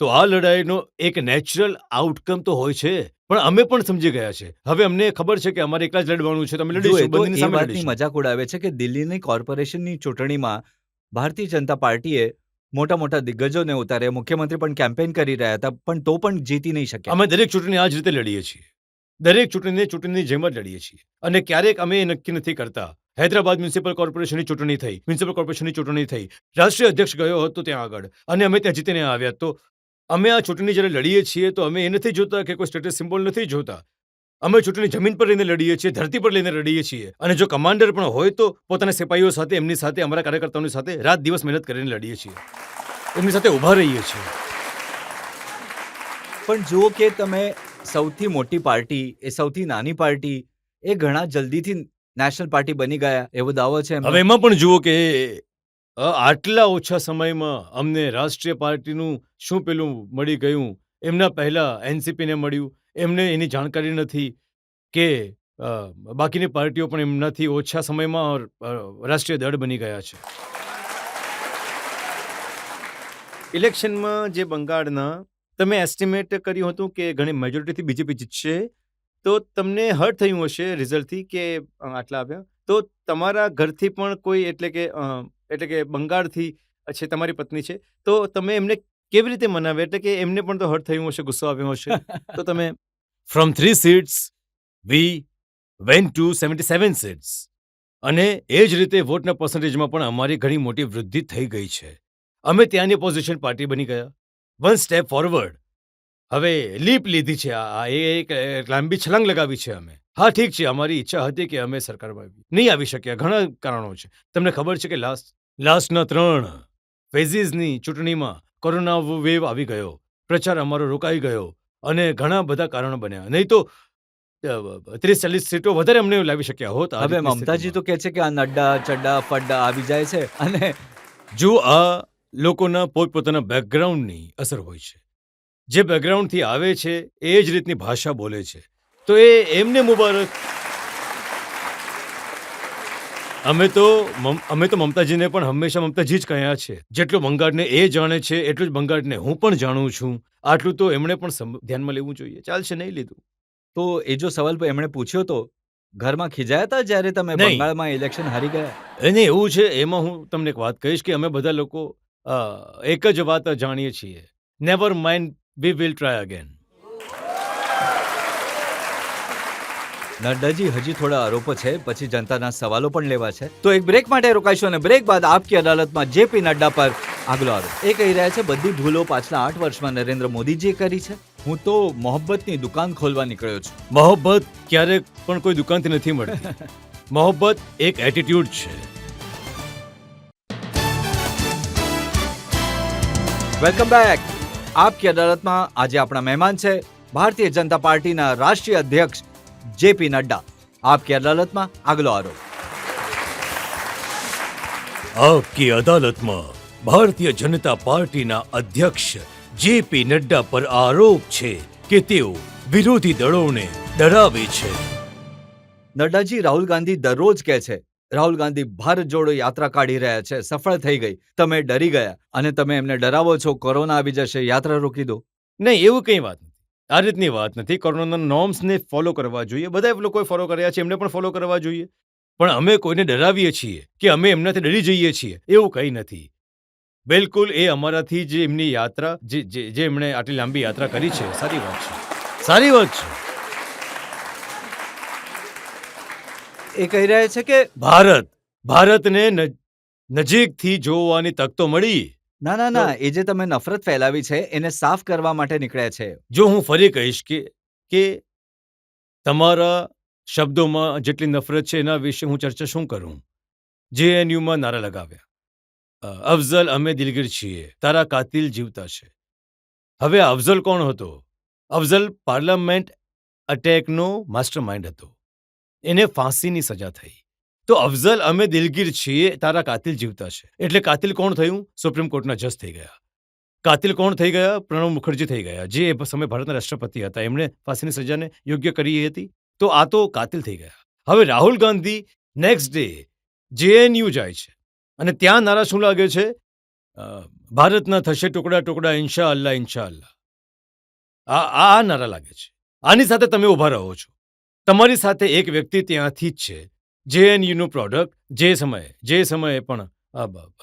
તો આ લડાઈનો એક નેચરલ આઉટકમ તો હોય છે. પણ અમે પણ સમજી ગયા છે. હવે અમને ખબર છે કે અમારે એકલા જ લડવાનું છે. તો અમે જો એ લડીશું, તો બંનેની એ સામે વાતની લડીશું. મજાક ઉડાવે છે કે દિલ્હીની કોર્પોરેશનની ચૂંટણીમાં ભારતીય જનતા પાર્ટીએ મોટા મોટા દિગ્ગજોને ઉતાર્યા, મુખ્યમંત્રી પણ કેમ્પેન કરી રહ્યા હતા, પણ તો પણ જીતી નહીં શક્યા. અમે દરેક ચૂંટણી આ જ રીતે લડીએ છીએ. દરેક ચૂંટણીની જેમ જ લડીએ છીએ. અને ક્યારેક અમે એ નક્કી નથી કરતા. હૈદરાબાદ મ્યુનિસિપલ કોર્પોરેશનની ચૂંટણી થઈ, મ્યુનિસિપલ કોર્પોરેશનની ચૂંટણી થઈ, રાષ્ટ્રીય અધ્યક્ષ ગયો હતો ત્યાં આગળ અને અમે ત્યાં જીતીને આવ્યા. તો અમે આ ચૂંટણી જ્યારે લડીએ છીએ તો અમે એ નથી જોતા કે કોઈ સ્ટેટસ સિમ્બોલ નથી જોતા. અમે ચૂંટણી જમીન પર લઈને લડીએ છીએ, ધરતી પર લઈને લડીએ છીએ. અને જો કમાન્ડર પણ હોય તો પોતાના સિપાહીઓ સાથે, એમની સાથે, અમારા કાર્યકર્તાઓની સાથે રાત દિવસ મહેનત કરીને લડીએ છીએ. એમની સાથે ઊભા રહીએ છીએ. પણ જુઓ કે તમે સૌથી મોટી પાર્ટી, એ સૌથી નાની પાર્ટી, એ ઘણા જલ્દીથી નેશનલ પાર્ટી બની ગયા એવો દાવો છે એમનો. હવે એમાં પણ જુઓ કે આટલા ઓછા સમયમાં અમને રાષ્ટ્રીય પાર્ટીનું શું પેલું મળી ગયું. એમના પહેલા એનસીપીને મળ્યું. એમને એની જાણકારી નથી કે બાકીની પાર્ટીઓ પણ એમનાથી ઓછા સમયમાં રાષ્ટ્રીય દળ બની ગયા છે. ઇલેક્શનમાં જે બંગાળના તમે એસ્ટિમેટ કર્યું હતું કે ઘણી મેજોરિટીથી બીજેપી જીતશે, તો તમને હર્ટ થયું હશે રિઝલ્ટથી કે આટલા આવ્યા. તો તમારા ઘરથી પણ કોઈ એટલે કે બંગાળથી છે, તમારી પત્ની છે, તો તમે એમને કેવી રીતે મનાવ્યા? એટલે કે એમને પણ તો હર્ટ થયું હશે, ગુસ્સો આવ્યો હશે. તો તમે from 3 seats we went to 77 seats. અને એ જ રીતે વોટના પર્સન્ટેજમાં પણ અમારી ઘણી મોટી વૃદ્ધિ થઈ ગઈ છે. અમે ત્યાંની ઓપોઝિશન પાર્ટી બની ગયા. One step forward. હવે લીપ લીધી છે. આ એક લાંબી છલાંગ લગાવી છે અમે. હા, ઠીક છે. અમારી ઈચ્છા હતી કે અમે સરકારમાં નહીં આવી શક્યા. ઘણા કારણો છે. તમને ખબર છે કે લાસ્ટના 3 ફેઝીસની ચૂંટણીમાં કોરોના વેવ આવી ગયો, પ્રચાર અમારો રોકાઈ ગયો અને ઘણા બધા કારણો બન્યા. નહીં તો 30-40 સીટો વધારે અમને લાવી શક્યા હોત. હવે મમતાજી તો કહે છે કે આ નડ્ડા ચડ્ડા ફડ્ડા આવી જાય છે. અને જો આ લોકોના પોતપોતાના બેકગ્રાઉન્ડની અસર હોય છે. જે બેકગ્રાઉન્ડથી આવે છે એ જ રીતની ભાષા બોલે છે, તો એ એમને મુબારક. અમે તો મમતાજીને પણ હંમેશા મમતાજી જ કહ્યા છે. જેટલું બંગાળને એ જાણે છે એટલું જ બંગાળને હું પણ જાણું છું. આટલું તો એમણે પણ ધ્યાનમાં લેવું જોઈએ. ચાલશે, નહીં લીધું તો એ જો સવાલ એમણે પૂછ્યો તો ઘરમાં ખીજાયા હતા જ્યારે તમે નહીં. બંગાળમાં ઇલેક્શન હારી ગયા? એને એવું છે. એમાં હું તમને એક વાત કહીશ કે અમે બધા લોકો એક જ વાત જાણીએ છીએ. Never mind, we will try again. નડ્ડાજી, હજી થોડા આરોપો છે, પછી જનતાના સવાલો પણ લેવા છે. તો એક બ્રેક માટે રોકાઈશું અને બ્રેક બાદ આપકી અદાલતમાં જેપી નડ્ડા પર આગલો આરોપ. એ કહી રહ્યા છે બધી ભૂલો પાછલા 8 વર્ષમાં નરેન્દ્ર મોદીજીએ કરી છે. હું તો મોહબ્બતની દુકાન ખોલવા નીકળ્યો છું. મોહબ્બત ક્યારેક પણ કોઈ દુકાનથી નથી મળતી. મોહબ્બત એક એટીટ્યુડ છે. Welcome back. આપકી અદાલતમાં આજે આપણા મહેમાન છે ભારતીય જનતા પાર્ટીના રાષ્ટ્રીય અધ્યક્ષ જેપી નડ્ડા. આપકી અદાલતમાં આગલો આરોપ. આપકી અદાલતમાં ભારતીય જનતા પાર્ટીના અધ્યક્ષ જેપી નડ્ડા પર આરોપ છે કે તેઓ વિરોધી દળોને ડરાવે છે. નડ્ડાજી, રાહુલ ગાંધી દરરોજ કહે છે રાહુલ ગાંધી ભારત જોડો યાત્રા કાઢી રહ્યા છે, સફળ થઈ ગઈ. તમે ડરી ગયા અને તમે એમને ડરાવો છો કોરોના આવી જશે, યાત્રા રોકી દો. નહીં, એવું કંઈ વાત નથી. આ રીતની વાત નથી. કોરોનાના નોર્મ્સને ફોલો કરવા જોઈએ. બધા લોકોએ ફોલો કર્યા છે, એમને પણ ફોલો કરવા જોઈએ. પણ અમે કોઈને ડરાવીએ છીએ કે અમે એમનાથી ડરી જઈએ છીએ, એવું કંઈ નથી. બિલકુલ એ અમારાથી જે એમની યાત્રા જે એમણે આટલી લાંબી યાત્રા કરી છે, સારી વાત છે. સારી વાત છે. એ કહી રહ્યા છે કે ભારતને નજીકથી જોવાની તક તો મળી. ના ના ના, એ જે તમે નફરત ફેલાવી છે એને સાફ કરવા માટે નીકળ્યા છે. જો હું ફરી કહીશ કે તમારા શબ્દોમાં જેટલી નફરત છે એના વિશે હું ચર્ચા શું કરું. JNUમાં નારા લગાવ્યા, અફઝલ અમે દિલગીર છીએ, તારા કાતિલ જીવતા છે. હવે અફઝલ કોણ હતો? અફઝલ પાર્લામેન્ટ અટેકનો માસ્ટર માઇન્ડ હતો. એને ફાંસીની સજા થઈ. તો અફઝલ અમે દિલગીર છીએ, તારા કાતિલ જીવતા છે. એટલે કાતિલ કોણ થયું? સુપ્રીમ કોર્ટના જજ થઈ ગયા. કાતિલ કોણ થઈ ગયા? પ્રણવ મુખર્જી થઈ ગયા, જે એ સમયે ભારતના રાષ્ટ્રપતિ હતા. એમણે ફાંસીની સજાને યોગ્ય કરી હતી. તો આ તો કાતિલ થઈ ગયા. હવે Rahul Gandhi next day JNU જાય છે અને ત્યાં નારા શું લાગે છે? ભારતના થશે ટુકડા ટુકડા, ઇન્શા અલ્લાહ ઇન્શા અલ્લાહ. આ નારા લાગે છે. આની સાથે તમે ઉભા રહો છો. તમારી સાથે એક વ્યક્તિ ત્યાંથી જ છે, JNUનું પ્રોડક્ટ જે સમયે પણ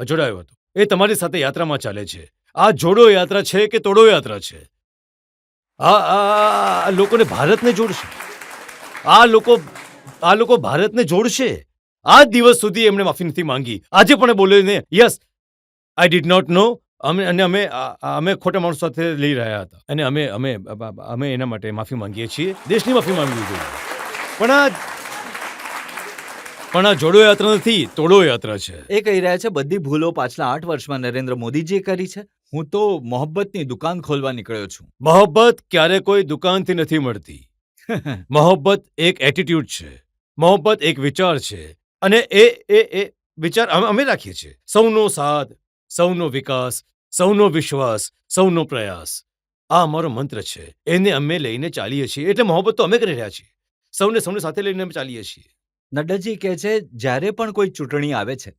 જોડાયો હતો, એ તમારી સાથે યાત્રામાં ચાલે છે. આ જોડો યાત્રા છે કે તોડો યાત્રા છે? આ લોકોને ભારતને જોડશે. આ લોકો ભારતને જોડશે. આ દિવસ સુધી એમણે માફી નથી માંગી. આજે પણ બોલે ને, yes I did not know, અમે ખોટા માણસો સાથે લઈ રહ્યા હતા અને અમે એના માટે માફી માંગીએ છીએ. દેશની માફી માંગવી જોઈએ. પણ આ જોડો યાત્રા નથી, તોડો યાત્રા છે. એ કહી રહ્યા છે બધી ભૂલો પાછલા 8 વર્ષમાં નરેન્દ્ર મોદીજીએ કરી છે. હું તો મોહબ્બતની દુકાન ખોલવા નીકળ્યો છું. મોહબ્બત ક્યારે કોઈ દુકાનથી નથી મળતી. મોહબ્બત એક એટીટ્યુડ છે. મોહબ્બત એક વિચાર છે. અને એ વિચાર અમે રાખીએ છીએ. સૌનો સાથ, સૌનો વિકાસ, સૌનો વિશ્વાસ, સૌનો પ્રયાસ. આ અમારો મંત્ર છે. એને અમે લઈને ચાલીએ છીએ. એટલે મોહબ્બત તો અમે કરી રહ્યા છીએ. સૌને સાથે લઈને અમે ચાલીએ છીએ. નડ્ડાજી કહે છે જ્યારે પણ કોઈ ચૂંટણી આવે છે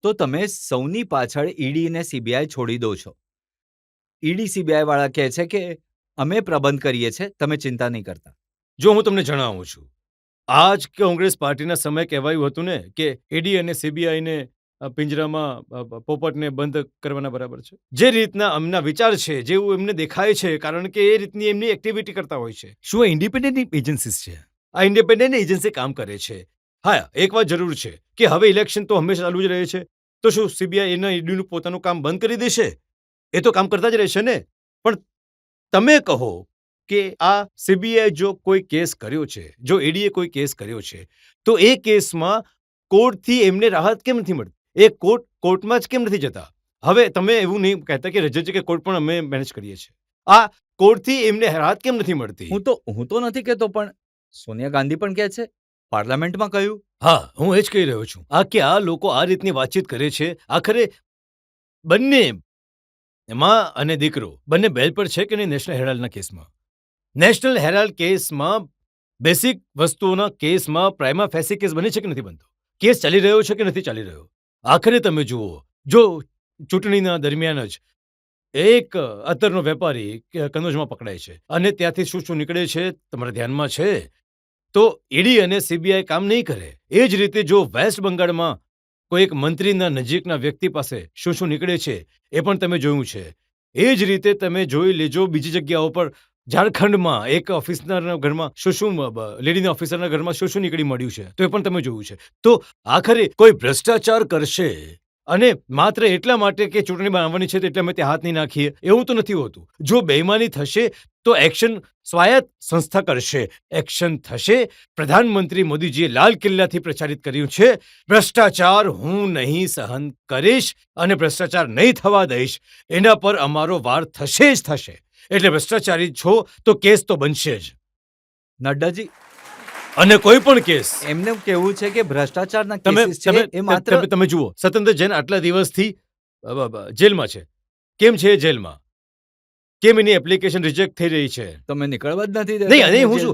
તો તમે સૌની પાછળ ઈડી અને CBI છોડી દો છો. ઈડી CBI વાળા કહે છે કે અમે પ્રબંધ કરીએ છીએ, તમે ચિંતા નહીં કરતા. જો હું તમને જણાવું છું, આજ કોંગ્રેસ પાર્ટીના સમય કહેવાયું હતું ને કે ઈડી અને CBIને પિંજરામાં પોપટને બંધ કરવાના બરાબર છે. જે રીતના અમના વિચાર છે, જેવું એમને દેખાય છે, કારણ કે એ રીતની એમની એક્ટિવિટી કરતા હોય છે. શું આ ઇન્ડિપેન્ડન્ટ એજન્સીસ છે? આ ઇન્ડિપેન્ડન્ટ એજન્સી કામ કરે છે. હા, એક વાત જરૂર છે કે હવે ઇલેક્શન તો હંમેશા ચાલુ જ રહે છે. તો શું CBI એના ઈડીનું પોતાનું કામ બંધ કરી દેશે? એ તો કામ કરતા જ રહેશે ને. પણ તમે કહો કે આ CBI જો કોઈ કેસ કર્યો છે, જો ઈડીએ કોઈ કેસ કર્યો છે, તો એ કેસમાં કોર્ટથી એમને રાહત કેમ નથી મળતી? એ કોર્ટમાં જ કેમ નથી જતા? હવે તમે એવું નહીં કહેતા કે રજત કે કોર્ટ પણ અમે મેનેજ કરીએ છીએ. આ કોર્ટથી એમને રાહત કેમ નથી મળતી? હું તો નથી કહેતો, પણ સોનિયા ગાંધી પણ કહે છે, પાર્લામેન્ટમાં કહ્યું. હા, હું એ જ કહી રહ્યો છું. આ લોકો આ રીતની વાતચીત કરે છે. આખરે બંને માં અને દીકરો બંને બેલ પર છે કે નહીં નેશનલ હેરાલ્ડના કેસમાં? નેશનલ હેરાલ્ડ કેસમાં બેસિક વસ્તુઓના કેસમાં પ્રાઇમા ફેસી કેસ બને છે કે નથી બનતો? કેસ ચાલી રહ્યો છે કે નથી ચાલી રહ્યો? આખરે તમે જુઓ, જો ચૂંટણીના દરમિયાન જ એક અત્તરનો વેપારી કનોજમાં પકડાય છે અને ત્યાંથી શું નીકળે છે તમારા ધ્યાનમાં છે? તો ઈડી અને CBI કામ નહીં કરે. એ જ રીતે જો વેસ્ટ બંગાળમાં કોઈ એક મંત્રીના નજીકના વ્યક્તિ પાસે શું નીકળે છે એ પણ તમે જોયું છે. એ જ રીતે તમે જોઈ લેજો બીજી જગ્યાઓ પર. ઝારખંડમાં એક ઓફિસરના ઘરમાં શું લેડીના ઓફિસરના ઘરમાં શું નીકળી મળ્યું છે તો એ પણ તમે જોયું છે. તો આખરે કોઈ ભ્રષ્ટાચાર કરશે અને માત્ર એટલા માટે કે ચૂંટણી બનાવવાની છે તો એટલે અમે ત્યાં હાથ નહીં નાખીએ, એવું તો નથી હોતું. જો બેઈમાની થશે તો એક્શન સ્વાયત્ત સંસ્થા કરશે. એક્શન થશે. પ્રધાનમંત્રી મોદીજીએ લાલ કિલ્લાથી પ્રચારિત કર્યું છે, ભ્રષ્ટાચાર હું નહીં સહન કરીશ અને ભ્રષ્ટાચાર નહીં થવા દઈશ. એના પર અમારો વાર થશે જ થશે. એટલે ભ્રષ્ટાચારી છો તો કેસ તો બનશે જ. નડ્ડાજી, અને કોઈ પણ કેસ એમને કેવું છે કે ભ્રષ્ટાચારના કેસીસ છે એ માત્ર તમે જુઓ, સત્યેન્દ્ર જૈન આટલા દિવસથી જેલમાં છે. કેમ છે એ જેલમાં? કેમ એની એપ્લિકેશન રિજેક્ટ થઈ રહી છે? તમે નીકળવા જ નથી દેતા. નહીં, હું શું,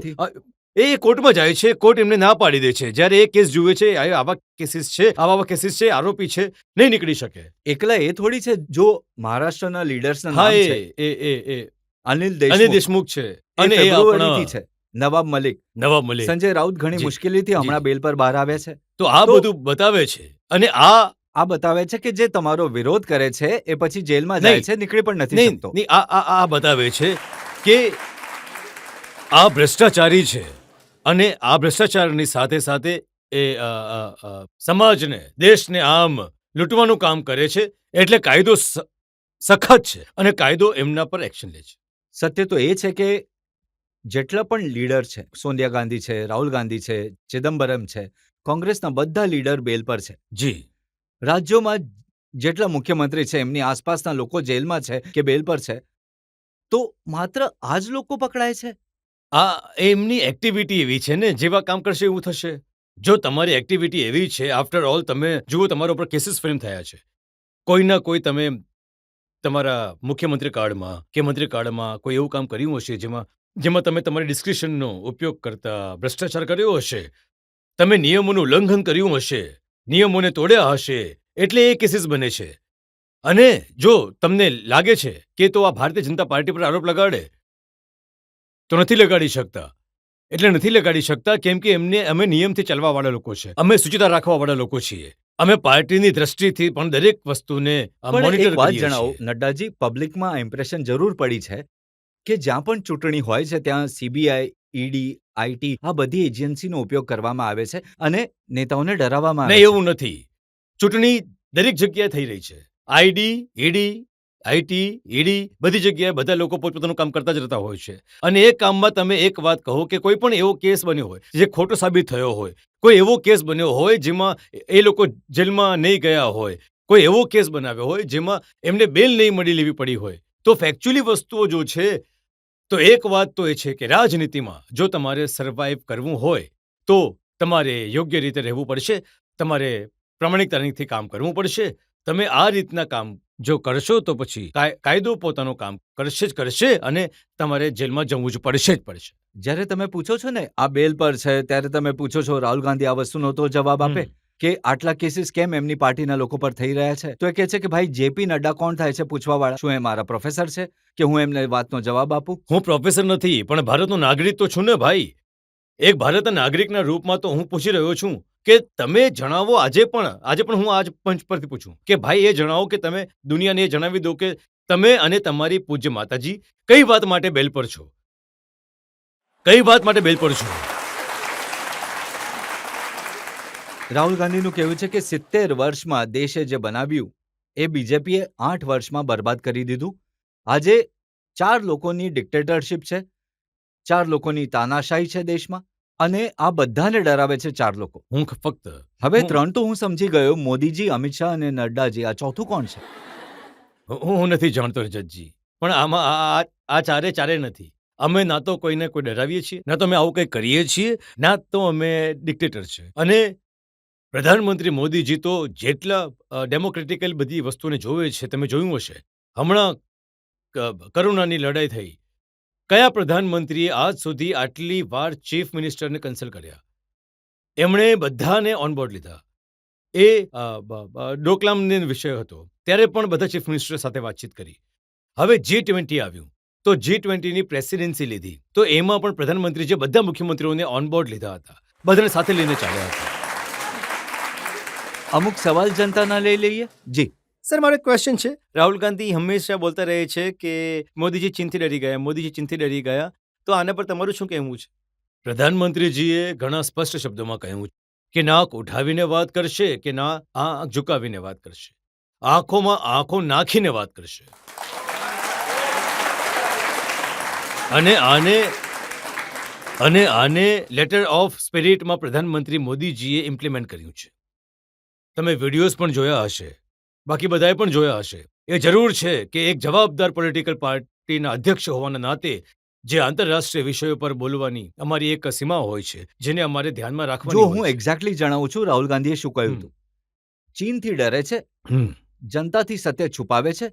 એ કોર્ટમાં જાય છે, કોર્ટ એમને ના પાડી દે છે. જ્યારે એ કેસ જુએ છે, આવા કેસીસ છે, આરોપી છે, નહીં નીકળી શકે. એકલા એ થોડી છે. જો મહારાષ્ટ્રના લીડર્સના હા, નામ છે, એ અનિલ દેશમુખ છે અને અને એ ફેબ્રુઆરીથી છે. નવાબ મલિક, મલિક, સંજય રાઉત ઘણી જી, મુશ્કેલીથી હમણાં બેલ પર બહાર આવ્યા છે. તો આ બધું બતાવે છે. અને આ બતાવે છે કે જે તમારો વિરોધ કરે છે એ પછી જેલમાં જાય છે, નીકળી પણ નથી શકતો. નહીં, આ બતાવે છે કે આ ભ્રષ્ટાચારી છે અને આ ભ્રષ્ટાચારની સાથે સમાજને દેશને આમ લૂંટવાનું કામ કરે છે એટલે કાયદો સખત છે અને કાયદો એમના પર એક્શન લે છે. સત્ય તો એ છે કે જેટલા પણ લીડર છે, સોનિયા ગાંધી છે, રાહુલ ગાંધી છે, ચિદમ્બરમ છે, કોંગ્રેસના બધા લીડર બેલ પર છે. જી. રાજ્યોમાં જેટલા મુખ્યમંત્રી છે એમની આસપાસના લોકો જેલમાં છે કે બેલ પર છે, તો માત્ર આ જ લોકો પકડાય છે. આ એમની એક્ટિવિટી એવી છે ને, જેવા કામ કરશે એવું થશે. જો તમારી એક્ટિવિટી એવી છે, આફ્ટર ઓલ તમે જુઓ તમારા ઉપર કેસીસ ફ્રેમ થયા છે. કોઈના કોઈ તમે તમારા મુખ્યમંત્રી કાળમાં કે મંત્રી કાળમાં કોઈ એવું કામ કર્યું હશે જેમાં તમે તમારી ડિસ્ક્રિશનનો ઉપયોગ કરતા ભ્રષ્ટાચાર કર્યો હશે, તમે નિયમોનું ઉલ્લંઘન કર્યું હશે, નિયમોને તોડ્યા હશે, એટલે એ કેસીસ બને છે. અને જો તમને લાગે છે કે તો આ ભારતીય જનતા પાર્ટી પર આરોપ લગાડે તો નથી લગાડી શકતા. એટલે નથી લગાડી શકતા કેમ કે અમે નિયમથી ચાલવાવાળા લોકો છે. અમે શુચિતા રાખવાવાળા લોકો છીએ. અમે પાર્ટીની દ્રષ્ટિથી પણ દરેક વસ્તુને પણ મોનિટર એક વાત કરીએ જણાવો છીએ. નડ્ડાજી, પબ્લિકમાં ઇમ્પ્રેશન જરૂર પડી છે કે જ્યાં પણ ચૂંટણી હોય છે ત્યાં સીબીઆઈ, ઈડી, આઈટી આ બધી એજન્સીનો ઉપયોગ કરવામાં આવે છે અને નેતાઓને ડરાવવામાં આવે નહીં, છે. એવું નથી. ચૂંટણી દરેક જગ્યાએ થઈ રહી છે. આઈડી, ઈડી, આઈટી, ઈડી બધી જગ્યાએ બધા લોકો પોતપોતાનું કામ કરતા જ રહેતા હોય છે. અને એ કામમાં તમે એક વાત કહો કે કોઈ પણ એવો કેસ બન્યો હોય જે ખોટો સાબિત થયો હોય, કોઈ એવો કેસ બન્યો હોય જેમાં એ લોકો જેલમાં નહીં ગયા હોય, કોઈ એવો કેસ બનાવ્યો હોય જેમાં એમને બેલ નહીં મળી લેવી પડી હોય, તો ફેક્ચ્યુઅલી વસ્તુઓ જો છે, તો એક વાત તો એ છે કે રાજનીતિમાં જો તમારે સર્વાઈવ કરવું હોય તો તમારે યોગ્ય રીતે રહેવું પડશે, તમારે પ્રામાણિકતાથી કામ કરવું પડશે. તમે આ રીતના કામ જો કરશો તો પછી કાયદો પોતાનું કામ કરશે જ કરશે અને તમારે જેલમાં જવું જ પડશે. જ્યારે તમે પૂછો છો ને આ બેલ પર છે ત્યારે તમે પૂછો છો રાહુલ ગાંધી આ વસ્તુનો તો જવાબ આપે કે આટલા કેસીસ કેમ એમની પાર્ટીના લોકો પર થઈ રહ્યા છે, તો એ કહે છે કે ભાઈ જેપી નડ્ડા કોણ થાય છે પૂછવાવાળા? શું એ મારા પ્રોફેસર છે કે હું એમને વાતનો જવાબ આપું? હું પ્રોફેસર નથી પણ ભારતનો નાગરિક તો છું ને ભાઈ. એક ભારતના નાગરિકના રૂપમાં તો હું પૂછી રહ્યો છું કે તમે જણાવો. આજે પણ હું આજ પંચ પરથી પૂછું કે ભાઈ એ જણાવો કે તમે દુનિયાને એ જણાવી દો કે તમે અને તમારી પૂજ્ય માતાજી કઈ વાત માટે બેલ પર છો, કઈ વાત માટે બેલ પર છો? રાહુલ ગાંધીનું કહેવું છે કે 70 વર્ષમાં દેશે જે બનાવ્યું એ બીજેપીએ 8 વર્ષમાં બરબાદ કરી દીધું. આજે 4 લોકોની ડિક્ટેટરશિપ છે, 4 લોકોની તાનાશાહી છે દેશમાં અને આ બધાને ડરાવે છે 4 લોકો. હું ફક્ત હવે 3 તો હું સમજી ગયો, મોદીજી, અમિત શાહ અને નડ્ડાજી. આ ચોથું કોણ છે? હું નથી જાણતો રજતજી, પણ આમાં આ ચારે નથી. અમે ના તો કોઈને કોઈ ડરાવીએ છીએ, ના તો અમે આવું કંઈ કરીએ છીએ, ના તો અમે ડિક્ટેટર છે. અને પ્રધાનમંત્રી મોદીજી તો જેટલા ડેમોક્રેટિકલ બધી વસ્તુને જોવે છે, તમે જોયું હશે. હમણાં કરુણાની લડાઈ થઈ, કયા પ્રધાનમંત્રીએ આજ સુધી આટલી વાર ચીફ મિનિસ્ટરને કન્સલ્ટ કર્યા? એમણે બધાને ઓનબોર્ડ લીધા. એ ડોકલામને વિષય હતો ત્યારે પણ બધા ચીફ મિનિસ્ટર સાથે વાતચીત કરી. હવે G20 આવ્યું તો G20ની પ્રેસિડેન્સી લીધી, તો એમાં પણ પ્રધાનમંત્રીએ બધા મુખ્યમંત્રીઓને ઓનબોર્ડ લીધા હતા, બધાને સાથે લઈને ચાલ્યા હતા. અમુક સવાલ જનતાના લઈ લઈએ. જી સર, મારો એક ક્વેશ્ચન છે. રાહુલ ગાંધી હંમેશા બોલતા રહે છે કે મોદીજી ચીનથી ડરી ગયા, મોદીજી ચીનથી ડરી ગયા. તો આના પર તમારું શું કહેવું છે? પ્રધાનમંત્રીજીએ ઘણા સ્પષ્ટ શબ્દોમાં કહ્યું કે નાક ઉઠાવીને વાત કરશે કે ના આંખ ઝુકાવીને વાત કરશે, આંખોમાં આંખો નાખીને વાત કરશે. અને આને લેટર ઓફ સ્પિરિટમાં પ્રધાનમંત્રી મોદીજીએ ઇમ્પ્લિમેન્ટ કર્યું છે. તમે વિડીયોઝ પણ જોયા હશે, બાકી બધાએ પણ જોયા હશે. એ જરૂર છે કે એક જવાબદાર પોલિટિકલ પાર્ટીના અધ્યક્ષ હોવાના નાતે જે આંતરરાષ્ટ્રીય વિષયો પર બોલવાની અમારી એક સીમા હોય છે, જેને અમારે ધ્યાનમાં રાખવાની જો હોય હું છે. એક્ઝેક્ટલી જણાવું છું રાહુલ ગાંધીએ શું કહ્યું હતું. ચીનથી ડરે છે, જનતાથી સત્ય છુપાવે છે,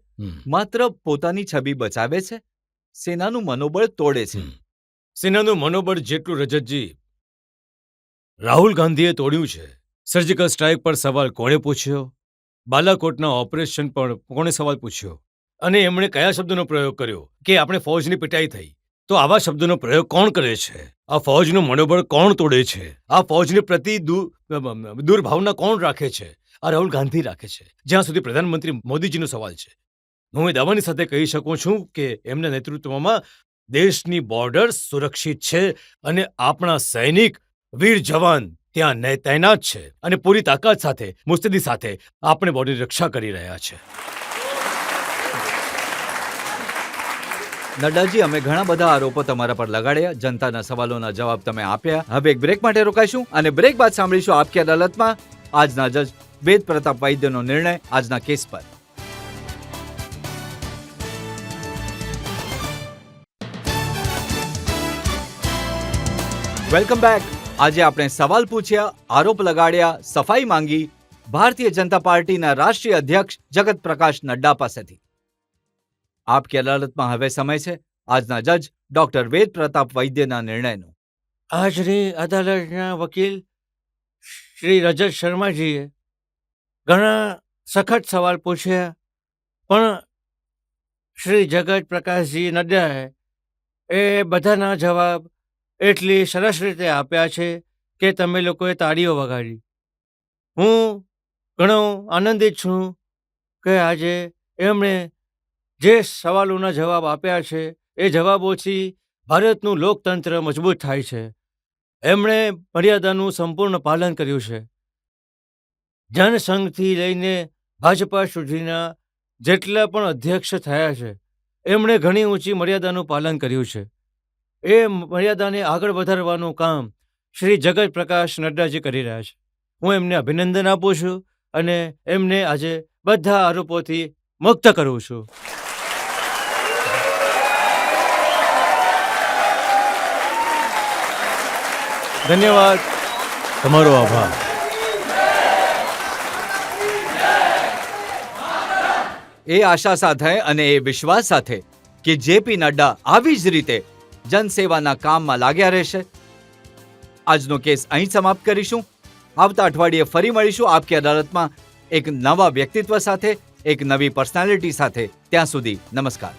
માત્ર પોતાની છબી બચાવે છે, સેનાનું મનોબળ તોડે છે. સેનાનું મનોબળ જેટલું રજતજી રાહુલ ગાંધીએ તોડ્યું છે. સર્જિકલ સ્ટ્રાઇક પર સવાલ કોણે પૂછ્યો? બાલાકોટના ઓપરેશન પર કોણે સવાલ પૂછ્યો? અને એમણે કયા શબ્દનો પ્રયોગ કર્યો કે આપણે ફૌજની પિટાઈ થઈ? તો આવા શબ્દોનો પ્રયોગ કોણ કરે છે? આ ફૌજનું મનોબળ કોણ તોડે છે? આ ફૌજની પ્રતિ દુર્ભાવના કોણ રાખે છે? આ રાહુલ ગાંધી રાખે છે. જ્યાં સુધી પ્રધાનમંત્રી મોદીજીનો સવાલ છે, હું એ દાવાની સાથે કહી શકું છું કે એમના નેતૃત્વમાં દેશની બોર્ડર સુરક્ષિત છે અને આપણા સૈનિક વીર જવાન ત્યાં તૈનાત છે અને પૂરી તાકાત સાથે મુસ્તેદી સાથે આપણે બોર્ડરની રક્ષા કરી રહ્યા છે. નડ્ડાજી, અમે ઘણા બધા આરોપો તમારા પર લગાડ્યા, જનતાના સવાલોના જવાબ તમે આપ્યા. હવે એક બ્રેક માટે રોકાઈશું અને બ્રેક બાદ સાંભળીશું આપકી અદાલતમાં આજના જજ વેદ પ્રતાપ વૈદ્યનો નિર્ણય આજના કેસ પર. Welcome back. આજે આપણે સવાલ પૂછ્યા, આરોપ લગાડ્યા, સફાઈ માંગી ભારતીય જનતા પાર્ટીના રાષ્ટ્રીય અધ્યક્ષ જગત પ્રકાશ નડ્ડા પાસેથી. આપકી અદાલતમાં હવે સમય છે આજના જજ ડોક્ટર વેદ પ્રતાપ વૈદ્યના નિર્ણયનો. આજની અદાલતના વકીલ શ્રી રજત શર્માજીએ ઘણા સખત સવાલ પૂછ્યા, પણ શ્રી જગત પ્રકાશજી નડ્ડાએ એ બધાના જવાબ એટલી સરસ રીતે આપ્યા છે કે તમે લોકોએ તાળીઓ વગાડી. હું ઘણો આનંદિત છું કે આજે એમણે જે સવાલોના જવાબ આપ્યા છે એ જવાબોથી ભારતનું લોકતંત્ર મજબૂત થાય છે. એમણે મર્યાદાનું સંપૂર્ણ પાલન કર્યું છે. જનસંઘથી લઈને ભાજપા સુધીના જેટલા પણ અધ્યક્ષ થયા છે એમણે ઘણી ઊંચી મર્યાદાનું પાલન કર્યું છે. એ મર્યાદાને આગળ વધારવાનું કામ શ્રી જગત પ્રકાશ નડ્ડાજી કરી રહ્યા છે. હું એમને અભિનંદન આપું છું અને એમને આજે બધા આરોપોથી મુક્ત કરું છું. ધન્યવાદ. તમારો આભાર. એ આશા સાથે અને એ વિશ્વાસ સાથે કે જેપી નડ્ડા આવી જ રીતે જનસેવાના કામમાં લાગ્યા રહેશે, આજનો કેસ અહીં સમાપ્ત કરીશું. આવતા અઠવાડિયે ફરી મળીશું આપકી અદાલતમાં એક નવા વ્યક્તિત્વ સાથે, એક નવી પર્સનાલિટી સાથે. ત્યાં સુધી નમસ્કાર.